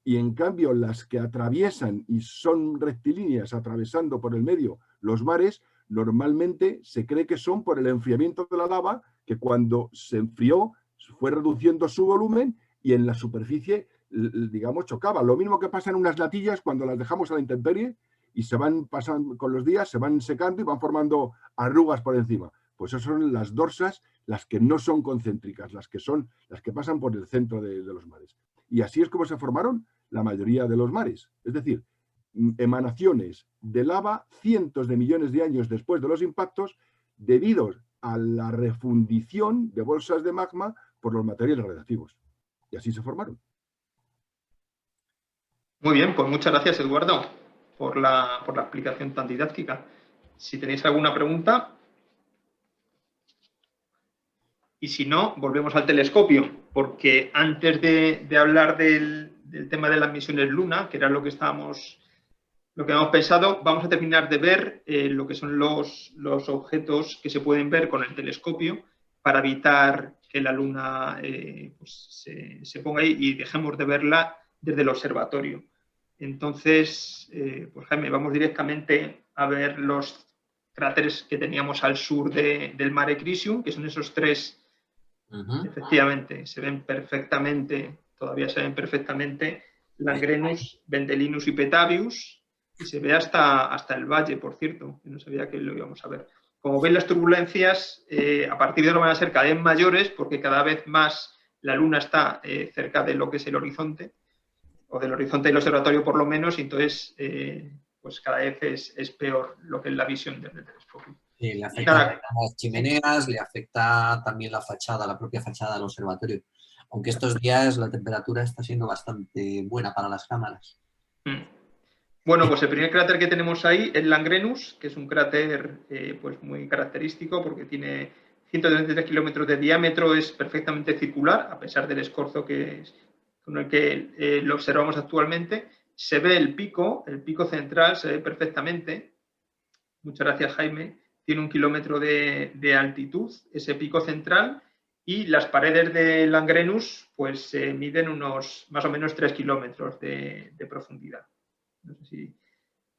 Y en cambio las que atraviesan y son rectilíneas atravesando por el medio los mares, normalmente se cree que son por el enfriamiento de la lava, que cuando se enfrió fue reduciendo su volumen y en la superficie, digamos, chocaba. Lo mismo que pasa en unas latillas cuando las dejamos a la intemperie y se van pasando con los días, se van secando y van formando arrugas por encima. Pues esas son las dorsas, las que no son concéntricas, las que pasan por el centro de los mares. Y así es como se formaron la mayoría de los mares. Es decir, emanaciones de lava cientos de millones de años después de los impactos, debido a la refundición de bolsas de magma por los materiales radiactivos. Y así se formaron. Muy bien, pues muchas gracias, Eduardo, por la explicación tan didáctica. Si tenéis alguna pregunta. Y si no, volvemos al telescopio, porque antes de hablar del tema de las misiones Luna, que era lo que habíamos pensado, vamos a terminar de ver lo que son los objetos que se pueden ver con el telescopio para evitar que la Luna pues se ponga ahí y dejemos de verla desde el observatorio. Entonces, pues Jaime, vamos directamente a ver los cráteres que teníamos al sur del Mare Crisium, que son esos tres. Efectivamente, se ven perfectamente, todavía se ven perfectamente Langrenus, Vendelinus y Petavius, y se ve hasta el valle, por cierto, que no sabía que lo íbamos a ver. Como veis, las turbulencias a partir de ahora van a ser cada vez mayores, porque cada vez más la Luna está cerca de lo que es el horizonte, o del horizonte del observatorio por lo menos, y entonces pues cada vez es peor lo que es la visión desde el telescopio. Sí, le afecta a las chimeneas, le afecta también la propia fachada del observatorio. Aunque estos días la temperatura está siendo bastante buena para las cámaras. Bueno, pues el primer cráter que tenemos ahí es Langrenus, que es un cráter pues muy característico porque tiene 133 kilómetros de diámetro, es perfectamente circular, a pesar del escorzo con el que lo observamos actualmente. Se ve el pico central se ve perfectamente. Muchas gracias, Jaime. Tiene 1 kilómetro de altitud, ese pico central, y las paredes de Langrenus pues miden unos más o menos 3 kilómetros de profundidad. No sé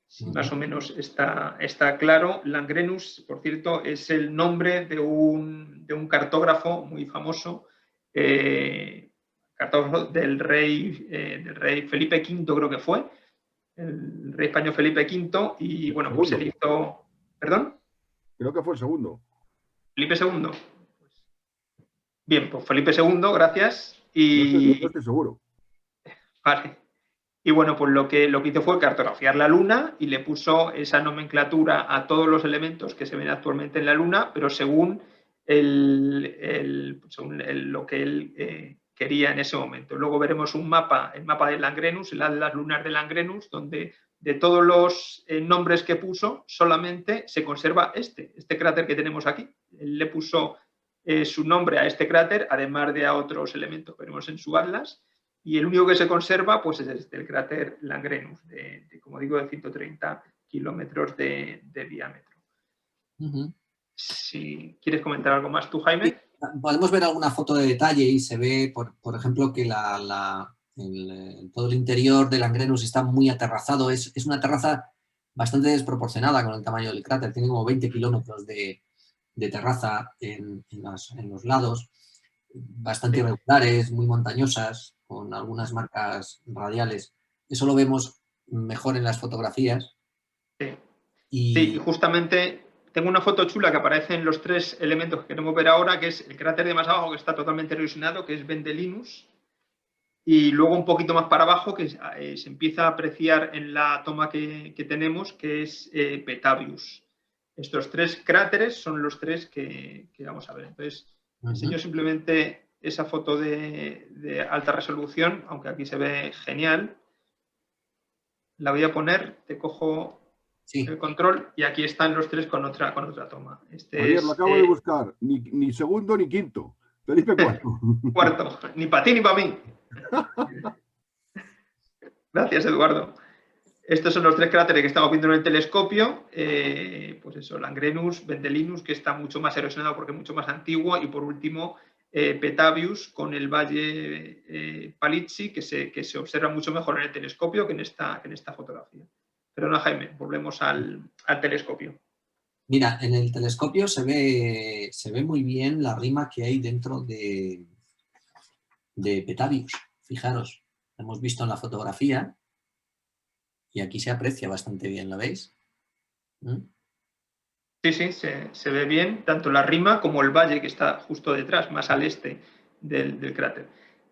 si más o menos está claro. Langrenus, por cierto, es el nombre de un cartógrafo muy famoso, cartógrafo del rey Felipe V, creo que fue, el rey español Felipe V, y bueno, pues él hizo... ¿Perdón? Creo que fue el segundo. Felipe II. Bien, pues Felipe II, gracias. No estoy seguro. Vale. Y bueno, pues lo que hizo fue cartografiar la Luna y le puso esa nomenclatura a todos los elementos que se ven actualmente en la Luna, pero según lo que él quería en ese momento. Luego veremos el mapa de Langrenus, el Atlas lunar de Langrenus, donde de todos los nombres que puso, solamente se conserva este cráter que tenemos aquí. Él le puso su nombre a este cráter, además de a otros elementos que veremos en su Atlas. Y el único que se conserva pues, es el cráter Langrenus, como digo, de 130 kilómetros de diámetro. Si quieres comentar algo más tú, Jaime. Sí, podemos ver alguna foto de detalle y se ve, por ejemplo, que todo el interior del Langrenus está muy aterrazado. Es una terraza bastante desproporcionada con el tamaño del cráter. Tiene como 20 kilómetros de terraza en los lados, bastante irregulares, muy montañosas, con algunas marcas radiales. Eso lo vemos mejor en las fotografías. Sí, y justamente tengo una foto chula que aparece en los tres elementos que queremos ver ahora, que es el cráter de más abajo, que está totalmente erosionado, que es Vendelinus, y luego un poquito más para abajo, que se empieza a apreciar en la toma que tenemos, que es Petavius. Estos tres cráteres son los tres que vamos a ver. Entonces, enseño simplemente esa foto de alta resolución, aunque aquí se ve genial. La voy a poner, te cojo el control y aquí están los tres con otra toma. Javier, lo acabo de buscar, ni segundo ni quinto. Felipe IV. Cuarto, ni para ti ni para mí. Gracias, Eduardo. Estos son los tres cráteres que estamos viendo en el telescopio. Pues eso, Langrenus, Vendelinus, que está mucho más erosionado porque es mucho más antiguo, y por último Petavius con el valle Palizzi, que se observa mucho mejor en el telescopio que en esta fotografía. Perdona, Jaime, volvemos al telescopio. Mira, en el telescopio se ve muy bien la rima que hay dentro de Petavius. Fijaros, lo hemos visto en la fotografía y aquí se aprecia bastante bien, ¿lo veis? Sí, se ve bien tanto la rima como el valle que está justo detrás, más al este del cráter.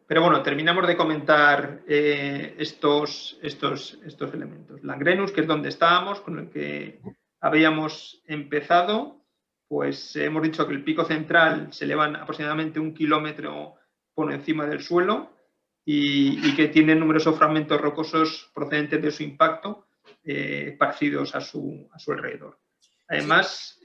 Pero bueno, terminamos de comentar estos elementos. Langrenus, que es donde estábamos, con el que habíamos empezado, pues hemos dicho que el pico central se eleva aproximadamente 1 kilómetro por encima del suelo y que tiene numerosos fragmentos rocosos procedentes de su impacto esparcidos a su alrededor. Además...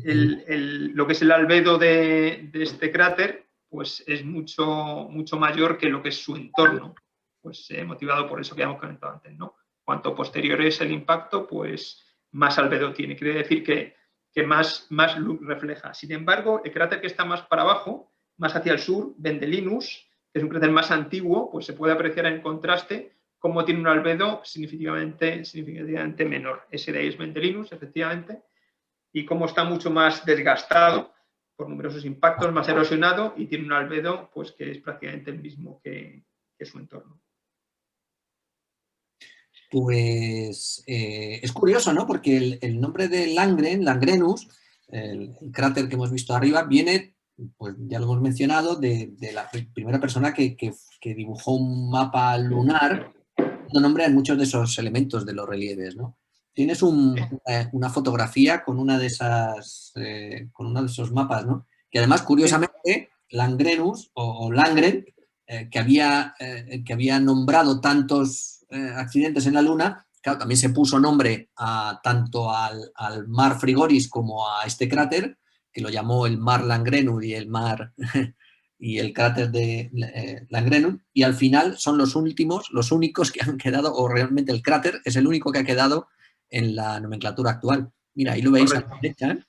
lo que es el albedo de este cráter pues es mucho mayor que lo que es su entorno, pues motivado por eso que habíamos comentado antes, ¿no? Cuanto posterior es el impacto, pues más albedo tiene. Quiere decir que más luz refleja. Sin embargo, el cráter que está más para abajo, más hacia el sur, Vendelinus, que es un cráter más antiguo, pues se puede apreciar en contraste cómo tiene un albedo significativamente menor. Ese de ahí es Vendelinus, efectivamente, y cómo está mucho más desgastado por numerosos impactos, más erosionado, y tiene un albedo pues, que es prácticamente el mismo que su entorno. Pues es curioso, ¿no? Porque el nombre de Langrenus, el cráter que hemos visto arriba, viene, pues ya lo hemos mencionado, de la primera persona que dibujó un mapa lunar, dando nombre a muchos de esos elementos de los relieves, ¿no? Tienes una fotografía con una de esas, con uno de esos mapas, ¿no? Que además, curiosamente, Langrenus o Langren, que había nombrado tantos accidentes en la Luna, claro, también se puso nombre tanto al mar Frigoris como a este cráter, que lo llamó el mar Langrenus y el cráter de Langrenus, y al final son los únicos que han quedado, o realmente el cráter es el único que ha quedado en la nomenclatura actual. Mira, ahí lo veis. Correcto. A la derecha, ¿eh?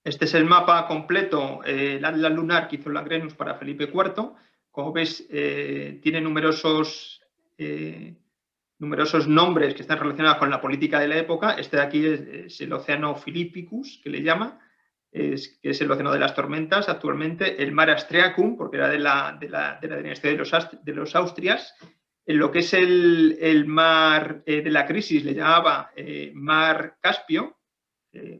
Este es el mapa completo, el Atlas lunar que hizo Langrenus para Felipe IV. Como ves, tiene numerosos nombres que están relacionados con la política de la época. Este de aquí es el Océano Philippicus, que le llama, que es el Océano de las Tormentas actualmente. El Mar Astreacum, porque era de la dinastía de los Austrias. En lo que es el mar de la crisis le llamaba Mar Caspio.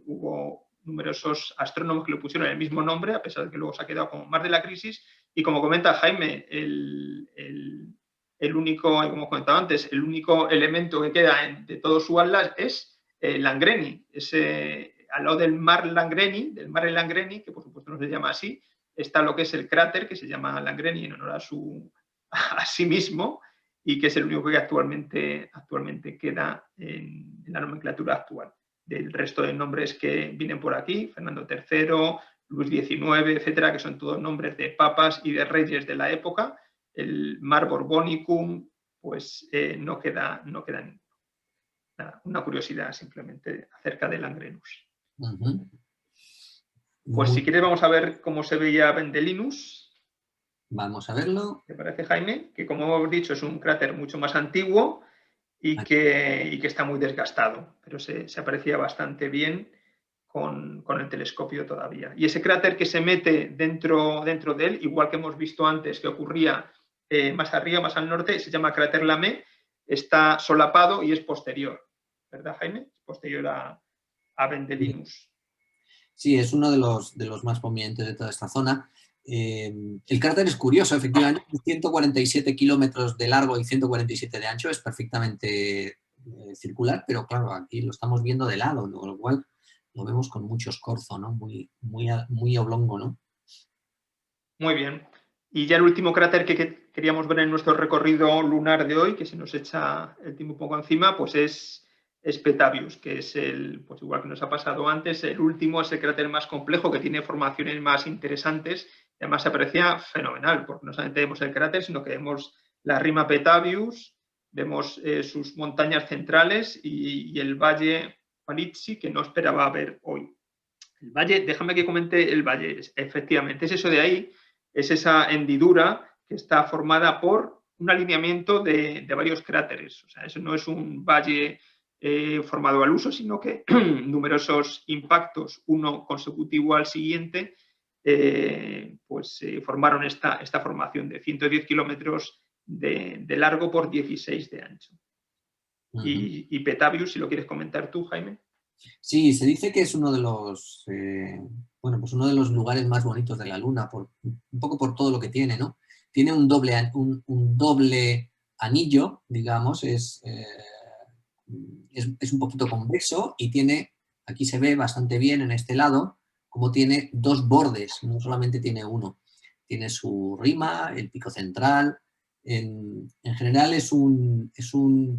Hubo numerosos astrónomos que le pusieron el mismo nombre, a pesar de que luego se ha quedado como Mar de la Crisis. Y como comenta Jaime, el único, como comentaba antes, el único elemento que queda de todo su atlas es Langreni. Al lado del mar Langreni, que por supuesto no se llama así, está lo que es el cráter, que se llama Langreni en honor a sí mismo, y que es el único que actualmente queda en la nomenclatura actual. Del resto de nombres que vienen por aquí, Fernando III, Luis XIX, etcétera, que son todos nombres de papas y de reyes de la época. El Mar Borbonicum, pues no queda ninguno. Nada, una curiosidad simplemente acerca de Langrenus. Pues si quieres vamos a ver cómo se veía Vendelinus. Vamos a verlo. ¿Te parece, Jaime? Que como hemos dicho es un cráter mucho más antiguo y que está muy desgastado, pero se aprecia bastante bien con el telescopio todavía. Y ese cráter que se mete dentro de él, igual que hemos visto antes que ocurría más arriba, más al norte, se llama cráter Lamé, está solapado y es posterior, ¿verdad, Jaime? Es posterior a Vendelinus. Sí, es uno de los más prominentes de toda esta zona. El cráter es curioso, efectivamente, 147 kilómetros de largo y 147 de ancho, es perfectamente circular, pero claro, aquí lo estamos viendo de lado, con lo cual lo vemos con mucho escorzo, ¿no? Muy oblongo, ¿no? Muy bien. Y ya el último cráter que queríamos ver en nuestro recorrido lunar de hoy, que se nos echa el tiempo un poco encima, pues es Petavius, que es pues igual que nos ha pasado antes, el último es el cráter más complejo, que tiene formaciones más interesantes. Además se aprecia fenomenal, porque no solamente vemos el cráter, sino que vemos la rima Petavius, vemos sus montañas centrales y el valle Palizzi, que no esperaba ver hoy. El valle, déjame que comente el valle, efectivamente, es eso de ahí, es esa hendidura que está formada por un alineamiento de varios cráteres. O sea, eso no es un valle formado al uso, sino que numerosos impactos, uno consecutivo al siguiente, formaron esta formación de 110 kilómetros de largo por 16 de ancho. Y Petavius, si lo quieres comentar tú, Jaime. Sí, se dice que es uno de los uno de los lugares más bonitos de la Luna, un poco por todo lo que tiene, ¿no? Tiene un doble anillo, digamos, es un poquito convexo y tiene, aquí se ve bastante bien en este lado, como tiene dos bordes, no solamente tiene uno. Tiene su rima, el pico central. En general es un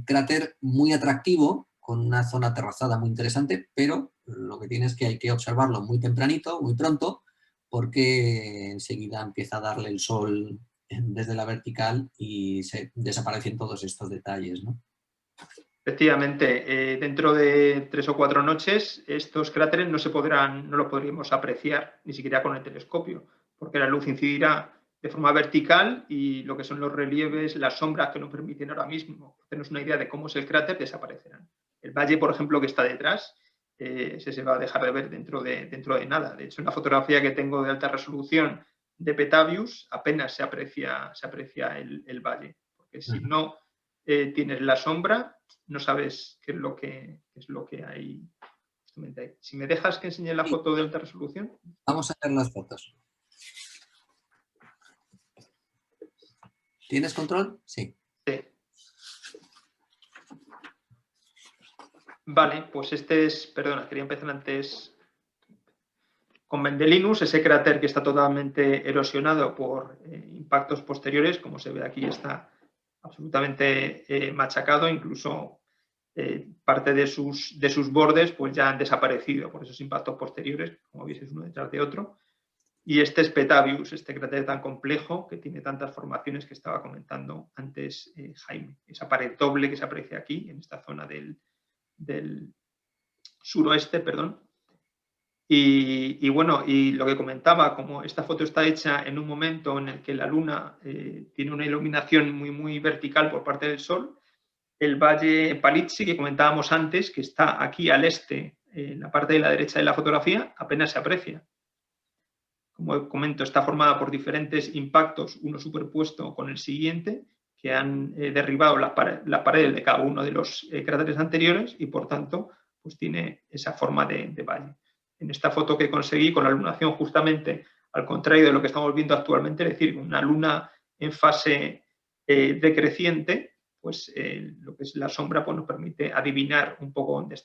cráter muy atractivo, con una zona terrazada muy interesante, pero lo que tiene es que hay que observarlo muy tempranito, muy pronto, porque enseguida empieza a darle el sol desde la vertical y se desaparecen todos estos detalles, ¿no? Efectivamente, dentro de 3 o 4 noches estos cráteres no los podríamos apreciar ni siquiera con el telescopio, porque la luz incidirá de forma vertical y lo que son los relieves, las sombras que nos permiten ahora mismo hacernos una idea de cómo es el cráter desaparecerán. El valle, por ejemplo, que está detrás, ese se va a dejar de ver dentro de nada. De hecho, en la fotografía que tengo de alta resolución de Petavius apenas se aprecia el valle, porque si no tienes la sombra, no sabes qué es lo que hay justamente ahí. Si me dejas que enseñe la foto de alta resolución. Vamos a ver las fotos. ¿Tienes control? Sí. Sí. Vale, pues perdona, quería empezar antes con Vendelinus, ese cráter que está totalmente erosionado por impactos posteriores, como se ve aquí, está absolutamente machacado, incluso parte de sus bordes pues ya han desaparecido por esos impactos posteriores, como veis es uno detrás de otro. Y este es Petavius, este cráter tan complejo que tiene tantas formaciones que estaba comentando antes Jaime. Esa pared doble que se aprecia aquí, en esta zona del suroeste, perdón. Y bueno, y lo que comentaba, como esta foto está hecha en un momento en el que la luna tiene una iluminación muy, muy vertical por parte del sol, el valle Palizzi que comentábamos antes, que está aquí al este, en la parte de la derecha de la fotografía, apenas se aprecia. Como comento, está formada por diferentes impactos, uno superpuesto con el siguiente, que han derribado las paredes de cada uno de los cráteres anteriores y, por tanto, pues tiene esa forma de valle. En esta foto que conseguí, con la lunación justamente al contrario de lo que estamos viendo actualmente, es decir, una luna en fase decreciente, pues lo que es la sombra pues, nos permite adivinar un poco dónde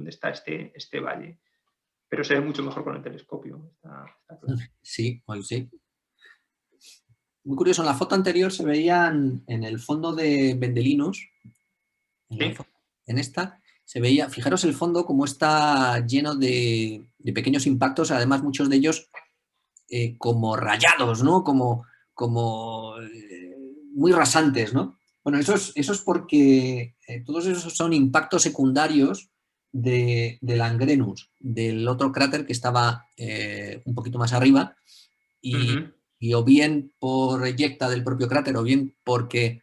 está este valle. Pero se ve mucho mejor con el telescopio. Está claro. Sí, hoy sí. Muy curioso, en la foto anterior se veían en el fondo de Vendelinus, en esta, se veía, fijaros el fondo como está lleno de pequeños impactos, además muchos de ellos como rayados, ¿no? Como muy rasantes, ¿no? Bueno, eso es porque todos esos son impactos secundarios de Langrenus, del otro cráter que estaba un poquito más arriba, y o bien por eyecta del propio cráter, o bien porque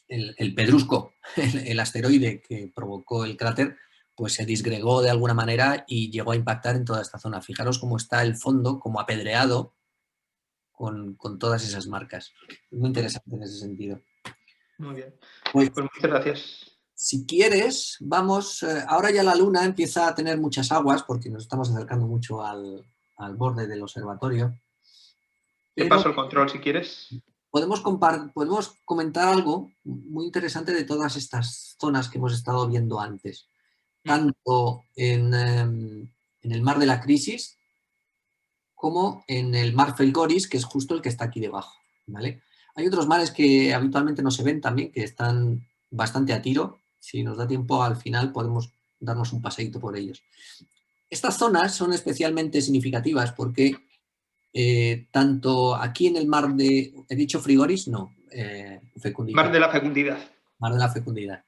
el pedrusco, el asteroide que provocó el cráter, pues se disgregó de alguna manera y llegó a impactar en toda esta zona. Fijaros cómo está el fondo, como apedreado, con todas esas marcas. Muy interesante en ese sentido. Muy bien. Pues muchas gracias. Si quieres, vamos... ahora ya la luna empieza a tener muchas aguas porque nos estamos acercando mucho al borde del observatorio. Te paso el control si quieres. Podemos comentar algo muy interesante de todas estas zonas que hemos estado viendo antes. Tanto en el mar de la Crisis como en el mar Felgoris, que es justo el que está aquí debajo, ¿vale? Hay otros mares que habitualmente no se ven también, que están bastante a tiro. Si nos da tiempo, al final podemos darnos un paseíto por ellos. Estas zonas son especialmente significativas porque tanto aquí en el mar de... ¿He dicho Frigoris? No, fecundidad. Mar de la fecundidad. Mar de la fecundidad.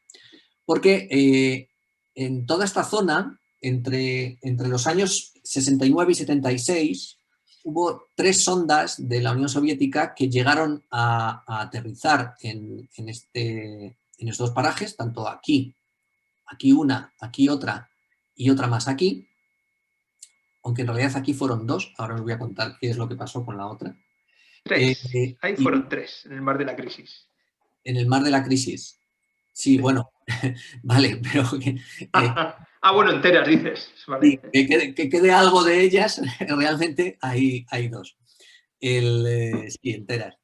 Porque en toda esta zona, entre los años 69 y 76, hubo 3 sondas de la Unión Soviética que llegaron a aterrizar en estos dos parajes, tanto aquí una, aquí otra y otra más aquí, aunque en realidad aquí fueron 2, ahora os voy a contar qué es lo que pasó con la otra. 3, ahí fueron 3, en el mar de la Crisis. En el mar de la Crisis. Sí, bueno, vale, pero... bueno, enteras, dices. Vale. Sí, que quede algo de ellas, realmente hay 2. Sí, enteras.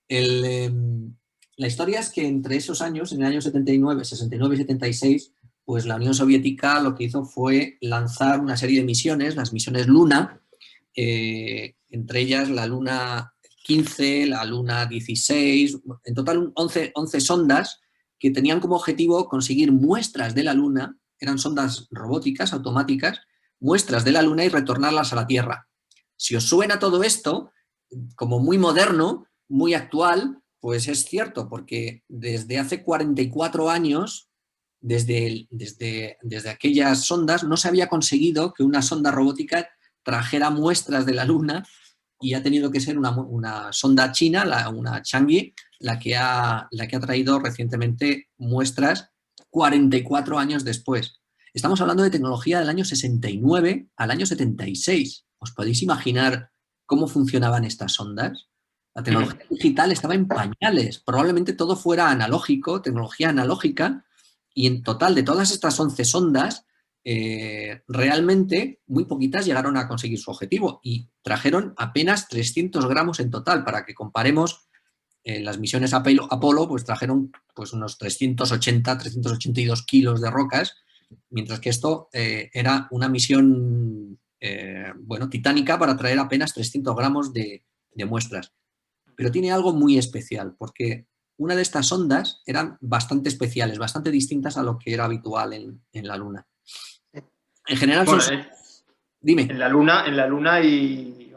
La historia es que entre esos años, en el año 69 y 76, pues la Unión Soviética lo que hizo fue lanzar una serie de misiones, las misiones Luna, entre ellas la Luna 15, la Luna 16, en total 11 sondas que tenían como objetivo conseguir muestras de la Luna, eran sondas robóticas, automáticas, muestras de la Luna y retornarlas a la Tierra. Si os suena todo esto, como muy moderno, muy actual, pues es cierto, porque desde hace 44 años, desde aquellas sondas, no se había conseguido que una sonda robótica trajera muestras de la Luna y ha tenido que ser una sonda china, una Chang'e, la que ha traído recientemente muestras 44 años después. Estamos hablando de tecnología del año 69 al año 76. ¿Os podéis imaginar cómo funcionaban estas sondas? La tecnología digital estaba en pañales. Probablemente todo fuera analógico, tecnología analógica, y en total de todas estas 11 sondas, realmente muy poquitas llegaron a conseguir su objetivo y trajeron apenas 300 gramos en total. Para que comparemos, las misiones Apolo pues trajeron pues unos 382 kilos de rocas, mientras que esto era una misión titánica para traer apenas 300 gramos de muestras. Pero tiene algo muy especial, porque una de estas sondas eran bastante especiales, bastante distintas a lo que era habitual en la Luna. En general bueno, Dime. En la Luna y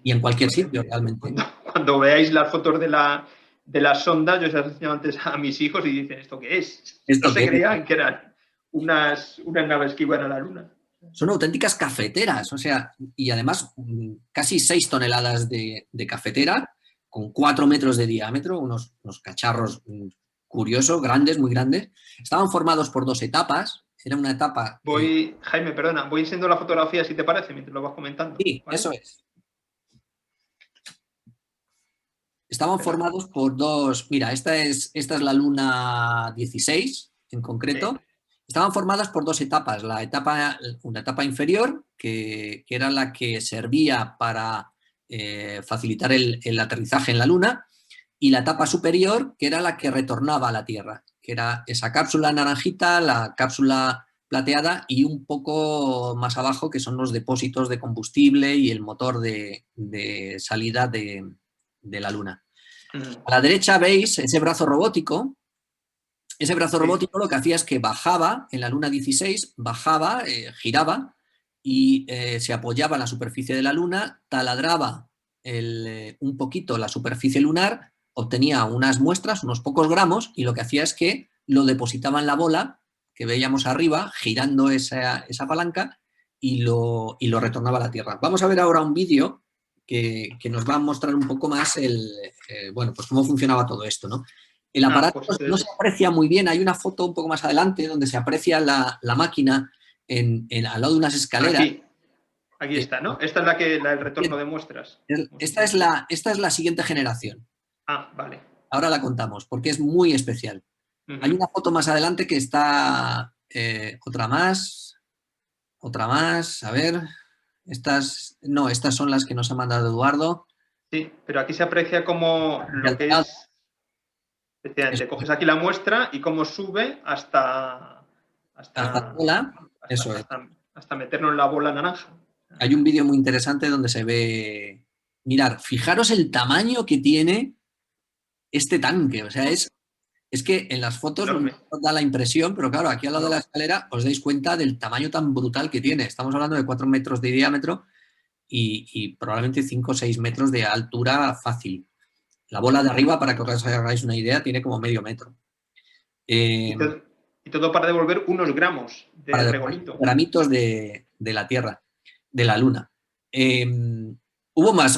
en cualquier sitio, realmente. Cuando veáis las fotos de las sondas, yo os he enseñado antes a mis hijos y dicen, ¿esto qué es? No se creían que eran unas naves que iban a la Luna. Son auténticas cafeteras, o sea, y además casi 6 toneladas de cafetera, con 4 metros de diámetro, unos cacharros curiosos, grandes, muy grandes. Estaban formados por 2 etapas. Era una etapa... Jaime, perdona, voy enseñando la fotografía, si te parece, mientras lo vas comentando. Sí, ¿vale? Eso es. Estaban formados por 2... Mira, esta es la Luna 16, en concreto. Sí. Estaban formadas por 2 etapas. Una etapa inferior, que era la que servía para facilitar el aterrizaje en la Luna, y la etapa superior, que era la que retornaba a la Tierra, que era esa cápsula naranjita, la cápsula plateada, y un poco más abajo, que son los depósitos de combustible y el motor de salida de la Luna. A la derecha veis ese brazo robótico. Ese brazo robótico lo que hacía es que bajaba, en la Luna 16, bajaba, giraba y se apoyaba en la superficie de la Luna, taladraba un poquito la superficie lunar, obtenía unas muestras, unos pocos gramos, y lo que hacía es que lo depositaba en la bola que veíamos arriba, girando esa palanca, y lo retornaba a la Tierra. Vamos a ver ahora un vídeo que nos va a mostrar un poco más pues cómo funcionaba todo esto, ¿no? El aparato no se aprecia muy bien. Hay una foto un poco más adelante donde se aprecia la máquina al lado de unas escaleras. Aquí está, ¿no? Esta es la del retorno de muestras. Esta es la siguiente generación. Ah, vale. Ahora la contamos, porque es muy especial. Hay una foto más adelante que está... otra más, a ver... Estas son las que nos ha mandado Eduardo. Sí, pero aquí se aprecia como lo que es... Efectivamente, coges aquí la muestra y cómo sube hasta la bola. Eso es. Hasta meterlo en la bola naranja. Hay un vídeo muy interesante donde se ve... Mirad, fijaros el tamaño que tiene este tanque. O sea, es que en las fotos no os da la impresión, pero claro, aquí al lado de la escalera os dais cuenta del tamaño tan brutal que tiene. Estamos hablando de 4 metros de diámetro y probablemente 5 o 6 metros de altura fácil. La bola de arriba, para que os hagáis una idea, tiene como medio metro. Y todo para devolver unos gramos de regolito. Gramitos de la Tierra, de la Luna. Hubo más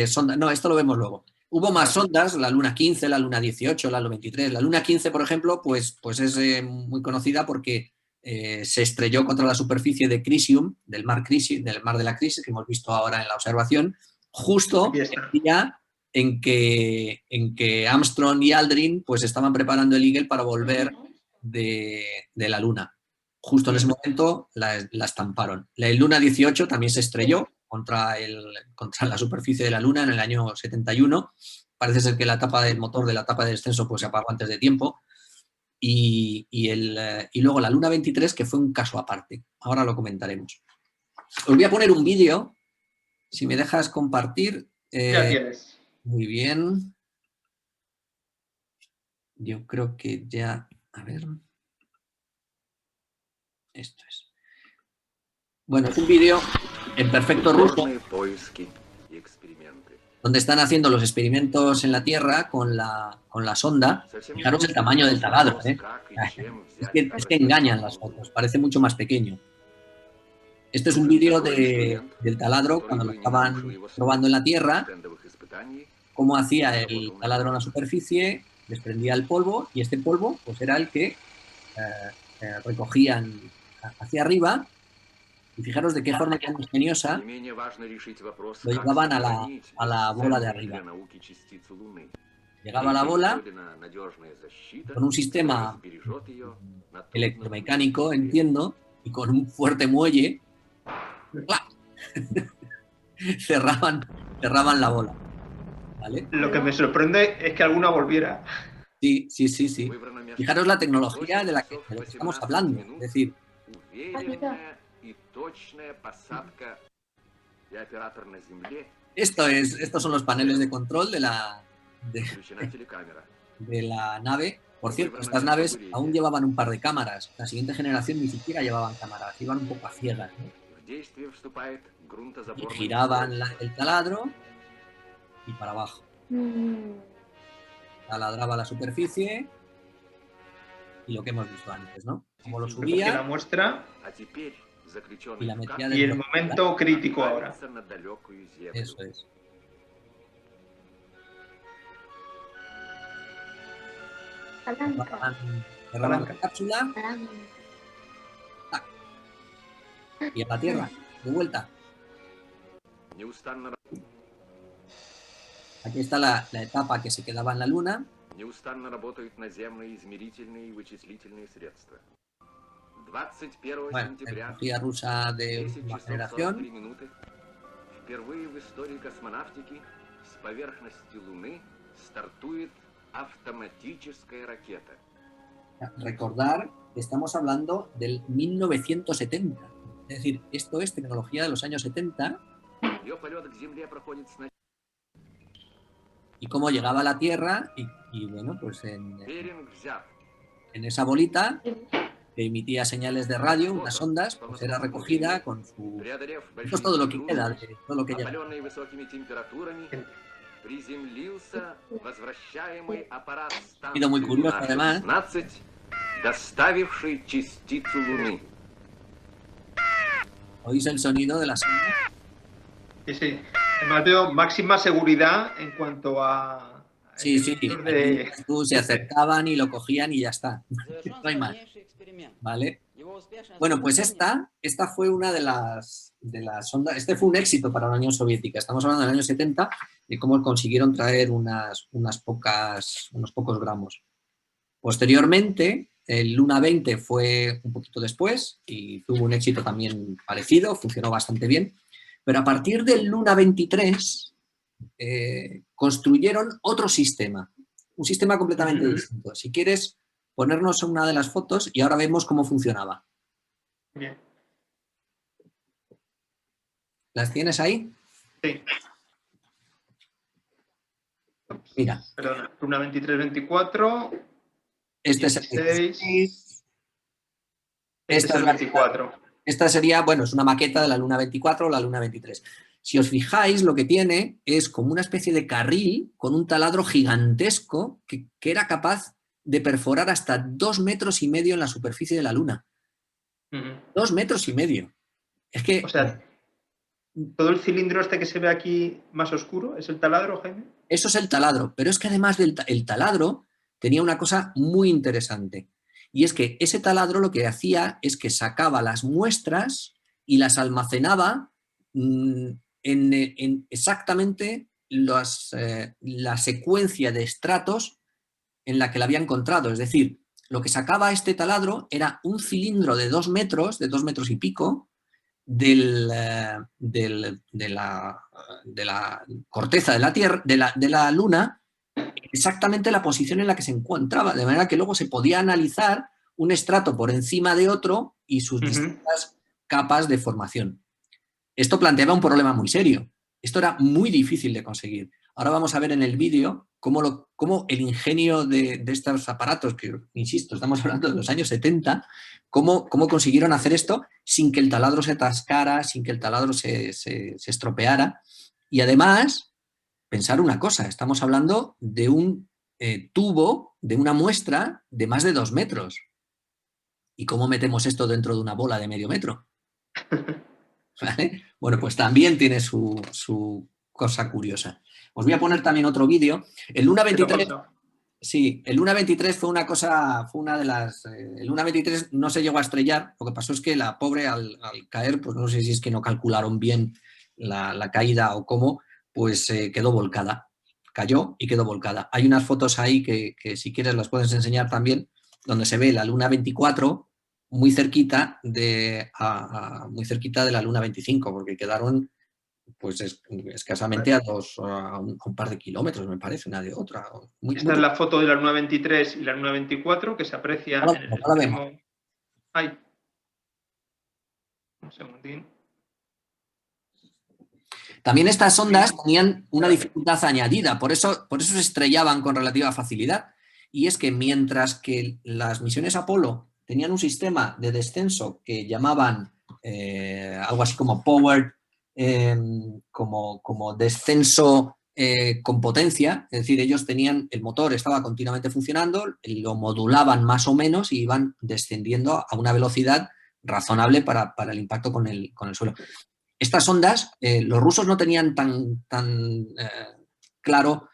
sondas. No, esto lo vemos luego. Hubo más sondas, la Luna 15, la Luna 18, la Luna 23. La Luna 15, por ejemplo, pues es muy conocida porque se estrelló contra la superficie de Crisium, del mar de la Crisis, que hemos visto ahora en la observación, justo el día en que Armstrong y Aldrin pues estaban preparando el Eagle para volver de la Luna. Justo en ese momento la estamparon. La Luna 18 también se estrelló contra la superficie de la Luna en el año 71. Parece ser que la tapa del motor de la tapa de descenso pues se apagó antes de tiempo. Y luego la Luna 23, que fue un caso aparte. Ahora lo comentaremos. Os voy a poner un vídeo, si me dejas compartir. Ya tienes. Muy bien. Yo creo que ya... A ver... Esto es. Bueno, es un vídeo en perfecto ruso donde están haciendo los experimentos en la Tierra con la sonda. Fijaros el tamaño del taladro, ¿eh? Es que engañan las fotos, parece mucho más pequeño. Este es un vídeo del taladro cuando lo estaban probando en la Tierra, cómo hacía el taladro en la superficie, desprendía el polvo y este polvo pues era el que recogían hacia arriba. Y fijaros de qué forma tan ingeniosa lo llevaban a la bola de arriba. Llegaba la bola con un sistema electromecánico, entiendo, y con un fuerte muelle, cerraban la bola. ¿Vale? Lo que me sorprende es que alguna volviera. Sí. Fijaros la tecnología de la que estamos hablando. Es decir, estos son los paneles de control de la nave. Por cierto, estas naves aún llevaban un par de cámaras. La siguiente generación ni siquiera llevaban cámaras, iban un poco a ciegas, ¿no? Y giraban el taladro y para abajo. Taladraba la superficie y lo que hemos visto antes, ¿no? Como lo subía la muestra y la metía y el momento crítico ahora. Eso es. Cerraban la cápsula y a la Tierra, de vuelta. Aquí está la etapa que se quedaba en la Luna. Bueno, tecnología rusa de última generación. Recordar que estamos hablando del 1970. Es decir, esto es tecnología de los años 70. Y cómo llegaba a la Tierra y bueno, pues en esa bolita que emitía señales de radio, unas ondas, pues era recogida con su... Esto es todo lo que queda, todo lo que llega. Ha sido muy curioso, además. ¿Oís el sonido de la sonda? Sí. Además veo máxima seguridad en cuanto a... Sí. Se acercaban y lo cogían y ya está. No hay más. ¿Vale? Bueno, pues esta fue una de las sondas. Este fue un éxito para la Unión Soviética. Estamos hablando del año 70 de cómo consiguieron traer unos pocos gramos. Posteriormente, el Luna 20 fue un poquito después y tuvo un éxito también parecido, funcionó bastante bien. Pero a partir del Luna 23 construyeron otro sistema, un sistema completamente distinto. Si quieres ponernos una de las fotos y ahora vemos cómo funcionaba. Bien. ¿Las tienes ahí? Sí. Mira. Perdona, Luna 23-24. Este es el 16. Este es el 24. Esta sería, bueno, es una maqueta de la Luna 24 o la Luna 23. Si os fijáis, lo que tiene es como una especie de carril con un taladro gigantesco que era capaz de perforar hasta 2,5 metros en la superficie de la Luna. 2,5 metros. Es que... O sea, ¿todo el cilindro este que se ve aquí más oscuro es el taladro, Jaime? Eso es el taladro, pero es que además del taladro tenía una cosa muy interesante. Y es que ese taladro lo que hacía es que sacaba las muestras y las almacenaba en exactamente la secuencia de estratos en la que la había encontrado. Es decir, lo que sacaba este taladro era un cilindro de 2 metros, de 2 metros y pico, de la corteza de la Tierra, de la Luna, exactamente la posición en la que se encontraba, de manera que luego se podía analizar un estrato por encima de otro y sus distintas capas de formación. Esto planteaba un problema muy serio. Esto era muy difícil de conseguir. Ahora vamos a ver en el vídeo cómo el ingenio de estos aparatos, que insisto, estamos hablando de los años 70, cómo consiguieron hacer esto sin que el taladro se atascara, sin que el taladro se estropeara. Y además, pensar una cosa, estamos hablando de un tubo, de una muestra de más de 2 metros. ¿Y cómo metemos esto dentro de una bola de medio metro? ¿Vale? Bueno, pues también tiene su cosa curiosa. Os voy a poner también otro vídeo. El Luna 23... Sí, el Luna 23 fue una de las... el Luna 23 no se llegó a estrellar, lo que pasó es que la pobre al caer, pues no sé si es que no calcularon bien la caída o cómo, pues quedó volcada. Cayó y quedó volcada. Hay unas fotos ahí que si quieres las puedes enseñar también, donde se ve la Luna 24 muy cerquita de la Luna 25, porque quedaron pues escasamente a un par de kilómetros, me parece, una de otra. Esta es la foto de la Luna 23 y la Luna 24 que se aprecia en el extremo. ¡Ay! Un segundín. También estas sondas tenían una dificultad añadida, por eso se estrellaban con relativa facilidad. Y es que mientras que las misiones Apolo tenían un sistema de descenso que llamaban algo así como powered, como descenso con potencia, es decir, ellos tenían, el motor estaba continuamente funcionando, lo modulaban más o menos y iban descendiendo a una velocidad razonable para el impacto con el suelo. Estas ondas, los rusos no tenían tan claro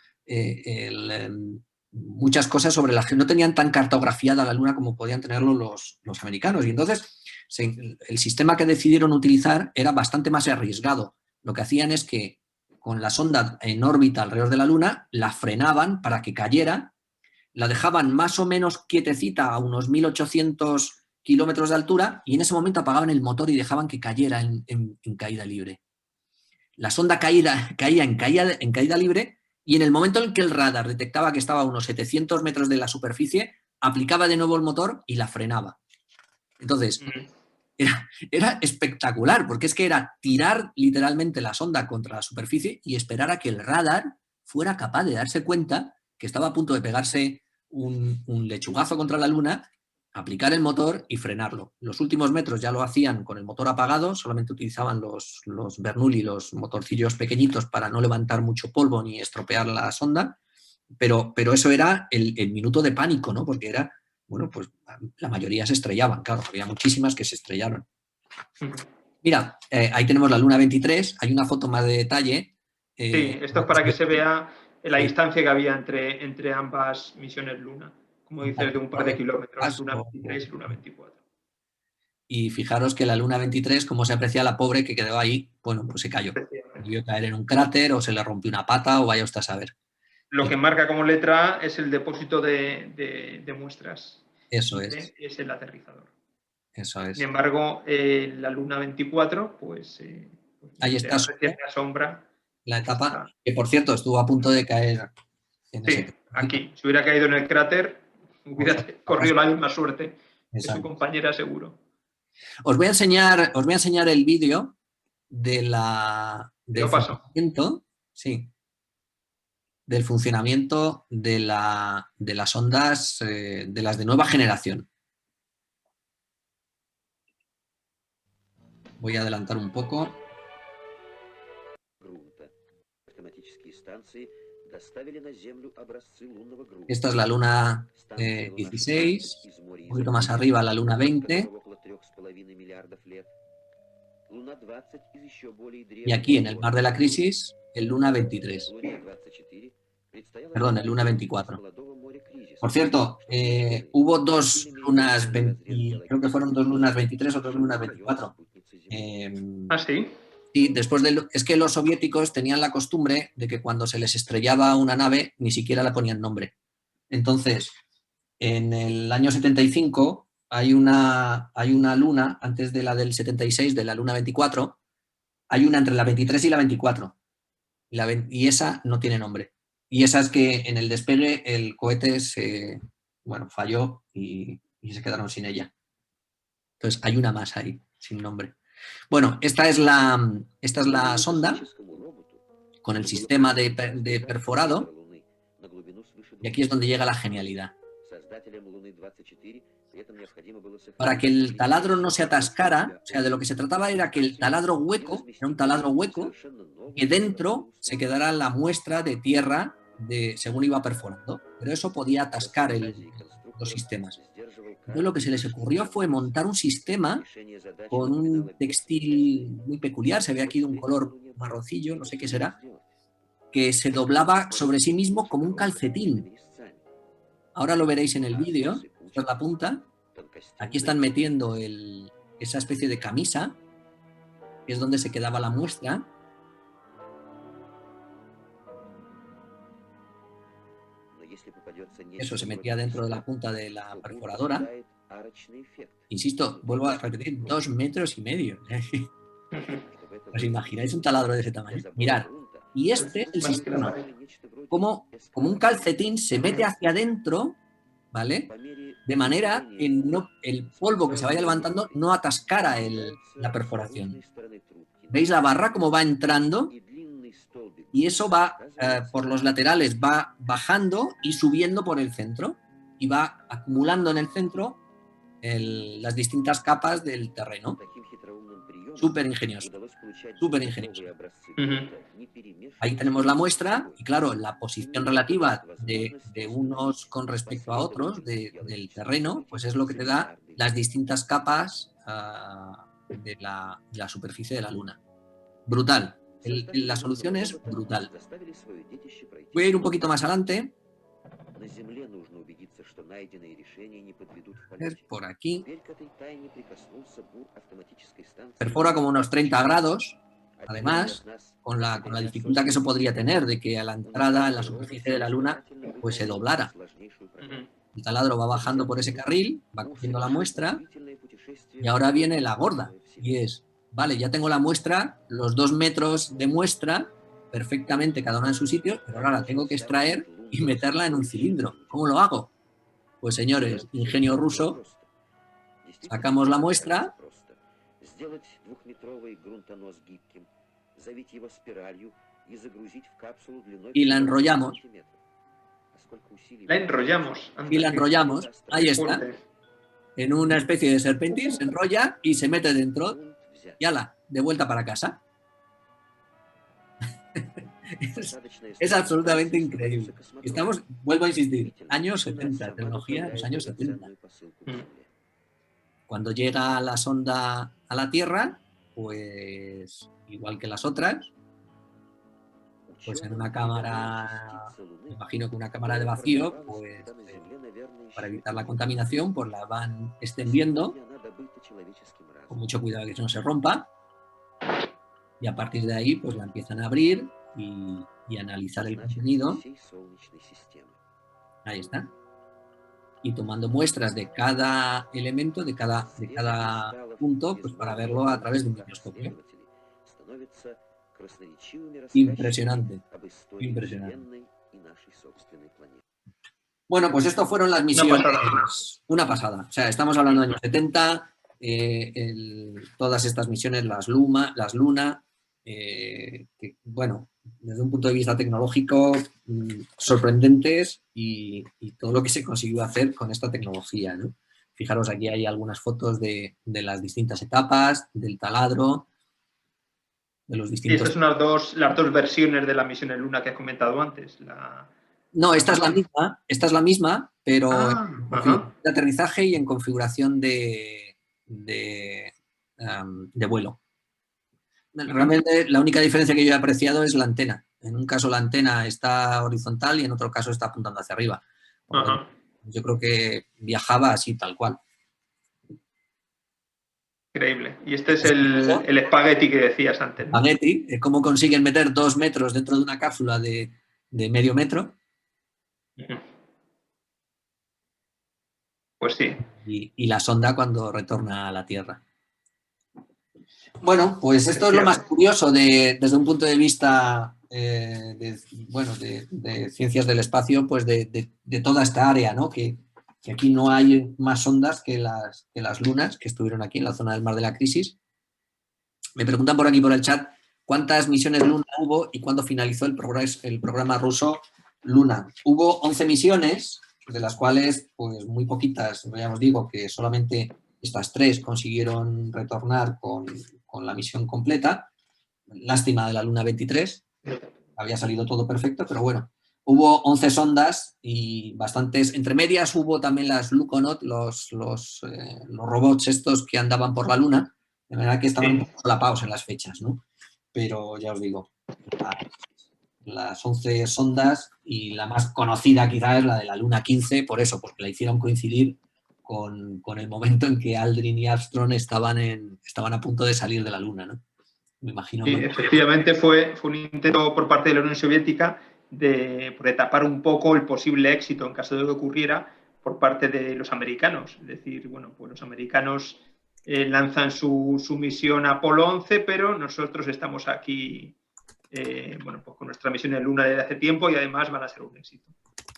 muchas cosas sobre las que no tenían tan cartografiada la Luna como podían tenerlo los americanos. Y entonces el sistema que decidieron utilizar era bastante más arriesgado. Lo que hacían es que con la sonda en órbita alrededor de la Luna la frenaban para que cayera, la dejaban más o menos quietecita a unos 1800 kilómetros de altura y en ese momento apagaban el motor y dejaban que cayera en caída libre. La sonda caía en caída libre y en el momento en que el radar detectaba que estaba a unos 700 metros de la superficie, aplicaba de nuevo el motor y la frenaba. Entonces, era espectacular, porque es que era tirar literalmente la sonda contra la superficie y esperar a que el radar fuera capaz de darse cuenta que estaba a punto de pegarse un lechugazo contra la Luna, aplicar el motor y frenarlo. Los últimos metros ya lo hacían con el motor apagado, solamente utilizaban los Bernoulli, los motorcillos pequeñitos para no levantar mucho polvo ni estropear la sonda, pero eso era el minuto de pánico, ¿no? Porque era, bueno, pues la mayoría se estrellaban, claro, había muchísimas que se estrellaron. Mira, ahí tenemos la Luna 23, hay una foto más de detalle. Sí, esto es para que se vea la distancia que había entre ambas misiones Luna. Como dices, de un par de kilómetros, Luna 23 y Luna 24. Y fijaros que la Luna 23, como se aprecia la pobre que quedó ahí, bueno, pues se cayó. Debió caer en un cráter o se le rompió una pata o vaya usted a saber. Lo que marca como letra A es el depósito de muestras. Eso es. Es el aterrizador. Eso es. Sin embargo, la Luna 24, pues ahí está la sombra. La etapa, que por cierto estuvo a punto de caer. Sí, aquí. Si hubiera caído en el cráter, hubiera corrido la misma suerte que su compañera, seguro. Os voy a enseñar el vídeo del funcionamiento, sí, del funcionamiento de las ondas de las de nueva generación. Voy a adelantar un poco. Esta es la Luna 16, un poquito más arriba la Luna 20. Y aquí en el Mar de la Crisis, el Luna 23. Perdón, el Luna 24. Por cierto, hubo dos lunas, creo que fueron 2 lunas 23 o 2 lunas 24. ¿Ah, sí? Sí, es que los soviéticos tenían la costumbre de que cuando se les estrellaba una nave ni siquiera le ponían nombre. Entonces, en el año 75 hay una luna, antes de la del 76, de la Luna 24, hay una entre la 23 y la 24. Y esa no tiene nombre. Y esa es que en el despegue el cohete falló y se quedaron sin ella. Entonces hay una más ahí, sin nombre. Bueno, esta es la sonda con el sistema de perforado. Y aquí es donde llega la genialidad. Para que el taladro no se atascara, o sea, de lo que se trataba era que el taladro hueco, era un taladro hueco, que dentro se quedara la muestra de tierra según iba perforando. Pero eso podía atascar los sistemas. Entonces lo que se les ocurrió fue montar un sistema con un textil muy peculiar, se ve aquí de un color marroncillo, no sé qué será, que se doblaba sobre sí mismo como un calcetín. Ahora lo veréis en el vídeo, esta es la punta. Aquí están metiendo esa especie de camisa, que es donde se quedaba la muestra. Eso se metía dentro de la punta de la perforadora. Insisto, vuelvo a repetir, 2,5 metros. ¿Os imagináis un taladro de ese tamaño? Mirad, y este es el sistema. Como un calcetín se mete hacia adentro, ¿vale? De manera que el polvo que se vaya levantando no atascara la perforación. ¿Veis la barra cómo va entrando? Y eso va por los laterales, va bajando y subiendo por el centro. Y va acumulando en el centro las distintas capas del terreno. Súper ingenioso. Súper ingenioso. Ahí tenemos la muestra y claro, la posición relativa de unos con respecto a otros del terreno, pues es lo que te da las distintas capas de la superficie de la Luna. Brutal. La solución es brutal. Voy a ir un poquito más adelante. Por aquí. Perfora como unos 30 grados. Además, con la dificultad que eso podría tener de que a la entrada en la superficie de la Luna pues se doblara. El taladro va bajando por ese carril, va cogiendo la muestra y ahora viene la gorda. Y es, vale, ya tengo la muestra, los 2 metros de muestra, perfectamente cada una en su sitio, pero ahora la tengo que extraer y meterla en un cilindro. ¿Cómo lo hago? Pues señores, ingenio ruso, sacamos la muestra y la enrollamos. La enrollamos. Y la enrollamos, ahí está. En una especie de serpentín se enrolla y se mete dentro. Y ala, de vuelta para casa. Es absolutamente increíble. Estamos, vuelvo a insistir, años 70, tecnología de los años 70. Cuando llega la sonda a la Tierra, pues igual que las otras, pues en una cámara, me imagino que una cámara de vacío, pues para evitar la contaminación, pues la van extendiendo, con mucho cuidado que no se rompa, y a partir de ahí pues la empiezan a abrir y analizar el contenido. Ahí está. Y tomando muestras de cada elemento, de cada punto, pues para verlo a través de un microscopio. Impresionante, impresionante. Bueno, pues esto fueron las misiones. Una pasada. O sea, estamos hablando de años 70, todas estas misiones, las Luna, que, bueno, desde un punto de vista tecnológico, sorprendentes y todo lo que se consiguió hacer con esta tecnología, ¿no? Fijaros, aquí hay algunas fotos de las distintas etapas, del taladro, de los distintos... Y estas son las dos versiones de la misión en Luna que has comentado antes. No, esta es la misma, pero de aterrizaje y en configuración de vuelo. Realmente la única diferencia que yo he apreciado es la antena. En un caso la antena está horizontal y en otro caso está apuntando hacia arriba. Yo creo que viajaba así, tal cual. Increíble. Y este es el espagueti que decías antes, ¿no? Espagueti, cómo consiguen meter 2 metros dentro de una cápsula de medio metro. Pues sí. Y la sonda cuando retorna a la Tierra. Bueno, pues esto es lo más curioso desde un punto de vista de ciencias del espacio, pues de toda esta área, ¿no? Que aquí no hay más sondas que las lunas que estuvieron aquí en la zona del Mar de la Crisis. Me preguntan por aquí por el chat cuántas misiones Luna hubo y cuándo finalizó el programa ruso Luna. Hubo 11 misiones, de las cuales, pues muy poquitas, ya os digo que solamente estas 3 consiguieron retornar con la misión completa. Lástima de la Luna 23, había salido todo perfecto, pero bueno. Hubo 11 sondas y bastantes. Entre medias hubo también las Luconaut, los robots estos que andaban por la Luna, de manera que estaban un poco solapados en las fechas, ¿no? Pero ya os digo, las 11 sondas y la más conocida quizás es la de la Luna 15, por eso, porque la hicieron coincidir con el momento en que Aldrin y Armstrong estaban a punto de salir de la Luna, ¿no? Me imagino. Sí, efectivamente fue un intento por parte de la Unión Soviética de tapar un poco el posible éxito en caso de que ocurriera por parte de los americanos. Es decir, bueno, pues los americanos lanzan su misión Apolo 11, pero nosotros estamos aquí bueno, pues con nuestra misión en Luna desde hace tiempo y además van a ser un éxito.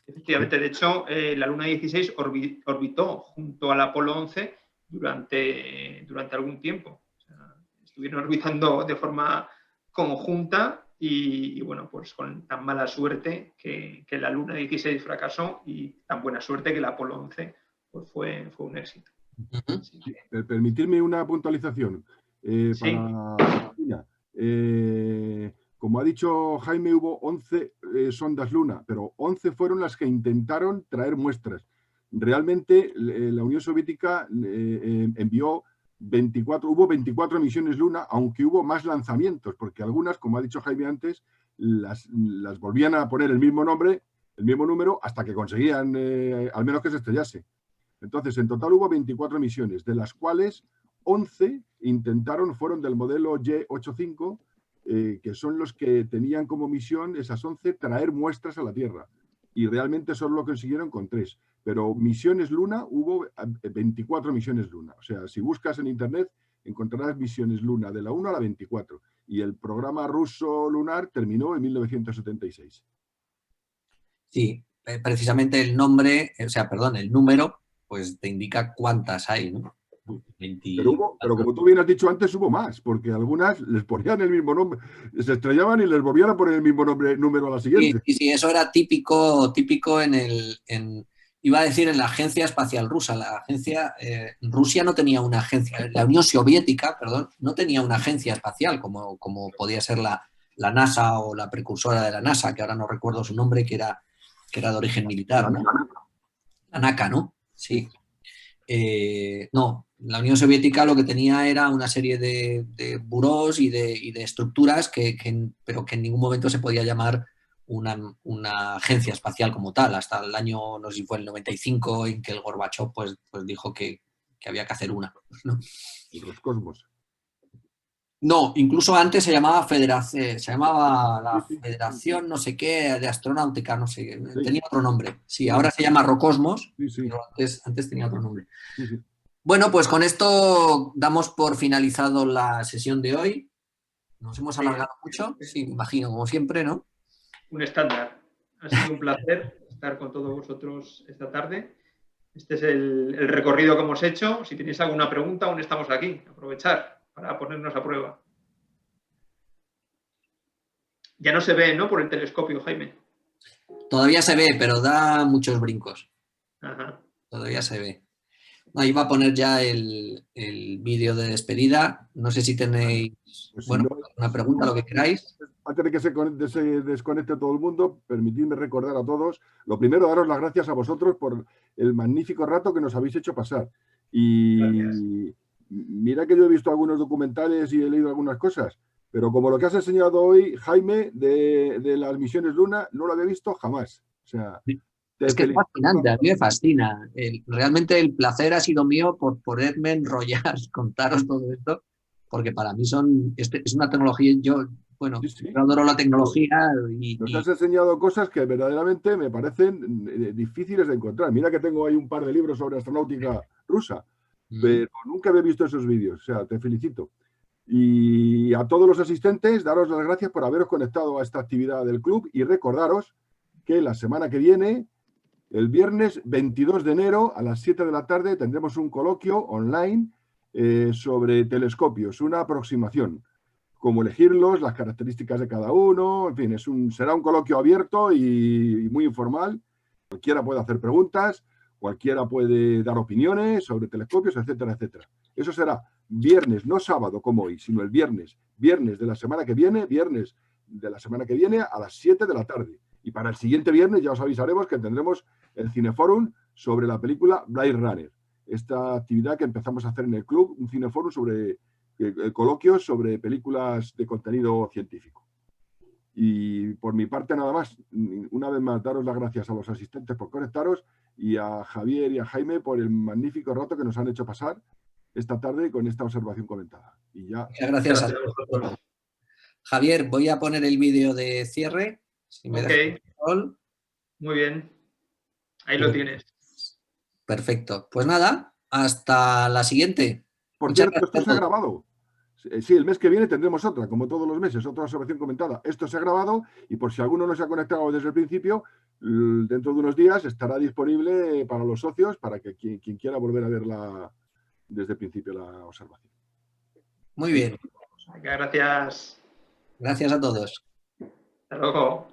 Efectivamente, de hecho, la Luna 16 orbitó junto al Apolo 11 durante algún tiempo. O sea, estuvieron orbitando de forma conjunta y bueno, pues con tan mala suerte que la Luna 16 fracasó y tan buena suerte que el Apolo 11 pues fue un éxito. Sí. Permitirme una puntualización. Sí. Como ha dicho Jaime, hubo 11 sondas Luna, pero 11 fueron las que intentaron traer muestras. Realmente la Unión Soviética envió hubo 24 misiones Luna, aunque hubo más lanzamientos, porque algunas, como ha dicho Jaime antes, las volvían a poner el mismo nombre, el mismo número, hasta que conseguían al menos que se estrellase. Entonces, en total hubo 24 misiones, de las cuales 11 fueron del modelo Y-85, que son los que tenían como misión, esas 11, traer muestras a la Tierra. Y realmente solo lo consiguieron con 3. Pero misiones Luna, hubo 24 misiones Luna. O sea, si buscas en Internet, encontrarás misiones Luna de la 1 a la 24. Y el programa ruso lunar terminó en 1976. Sí, precisamente el número, pues te indica cuántas hay, ¿no? 20... Pero como tú bien has dicho antes, hubo más, porque algunas les ponían el mismo nombre, se estrellaban y les volvían a poner el mismo número a la siguiente. Sí, eso era típico iba a decir en la Agencia Espacial Rusa. Rusia no tenía una agencia, la Unión Soviética, perdón, no tenía una agencia espacial como podía ser la NASA o la precursora de la NASA, que ahora no recuerdo su nombre, que era de origen militar, ¿no? La NACA, ¿no? Sí. No, la Unión Soviética lo que tenía era una serie de burós y de estructuras pero que en ningún momento se podía llamar una agencia espacial como tal, hasta el año, no sé si fue el 95, en que el Gorbachov pues dijo que había que hacer una, ¿no? Los Cosmos. No, incluso antes se llamaba la Federación no sé qué de Astronáutica, no sé, tenía otro nombre. Sí, ahora se llama Rocosmos, pero antes tenía otro nombre. Bueno, pues con esto damos por finalizado la sesión de hoy. Nos hemos alargado mucho, sí, imagino, como siempre, ¿no? Un estándar. Ha sido un placer estar con todos vosotros esta tarde. Este es el recorrido que hemos hecho. Si tenéis alguna pregunta, aún estamos aquí. Aprovechar para ponernos a prueba. Ya no se ve, ¿no? Por el telescopio, Jaime. Todavía se ve, pero da muchos brincos. Ajá. Todavía se ve. Ahí va a poner ya el vídeo de despedida. No sé si tenéis una pregunta, lo que queráis. Antes de que se desconecte todo el mundo, permitidme recordar a todos, lo primero, daros las gracias a vosotros por el magnífico rato que nos habéis hecho pasar. Y gracias. Mira que yo he visto algunos documentales y he leído algunas cosas, pero como lo que has enseñado hoy, Jaime, de las misiones Luna, no lo había visto jamás. O sea, es que es fascinante, a mí me fascina. Realmente el placer ha sido mío por poderme enrollar, contaros todo esto, porque para mí es una tecnología, yo adoro la tecnología. Nos has enseñado cosas que verdaderamente me parecen difíciles de encontrar. Mira que tengo ahí un par de libros sobre astronáutica rusa, pero nunca había visto esos vídeos. O sea, te felicito. Y a todos los asistentes, daros las gracias por haberos conectado a esta actividad del club y recordaros que la semana que viene, el viernes 22 de enero a las 7 de la tarde, tendremos un coloquio online sobre telescopios, una aproximación, cómo elegirlos, las características de cada uno, en fin, será un coloquio abierto y muy informal. Cualquiera puede hacer preguntas, cualquiera puede dar opiniones sobre telescopios, etcétera, etcétera. Eso será viernes, no sábado como hoy, sino el viernes de la semana que viene, a las 7 de la tarde. Y para el siguiente viernes ya os avisaremos que tendremos el Cineforum sobre la película Blade Runner. Esta actividad que empezamos a hacer en el club, un Cineforum sobre coloquios sobre películas de contenido científico. Y por mi parte nada más, una vez más daros las gracias a los asistentes por conectaros y a Javier y a Jaime por el magnífico rato que nos han hecho pasar esta tarde con esta observación comentada. Y ya. Muchas gracias a todos. Javier, voy a poner el vídeo de cierre. Si me dejas control. Muy bien. Ahí lo tienes. Perfecto. Pues nada, hasta la siguiente. Por cierto, esto se ha grabado. Sí, el mes que viene tendremos otra, como todos los meses, otra observación comentada. Esto se ha grabado y por si alguno no se ha conectado desde el principio, dentro de unos días estará disponible para los socios, para que quien quiera volver a verla desde el principio, la observación. Muy bien. Gracias. Gracias a todos. Hasta luego.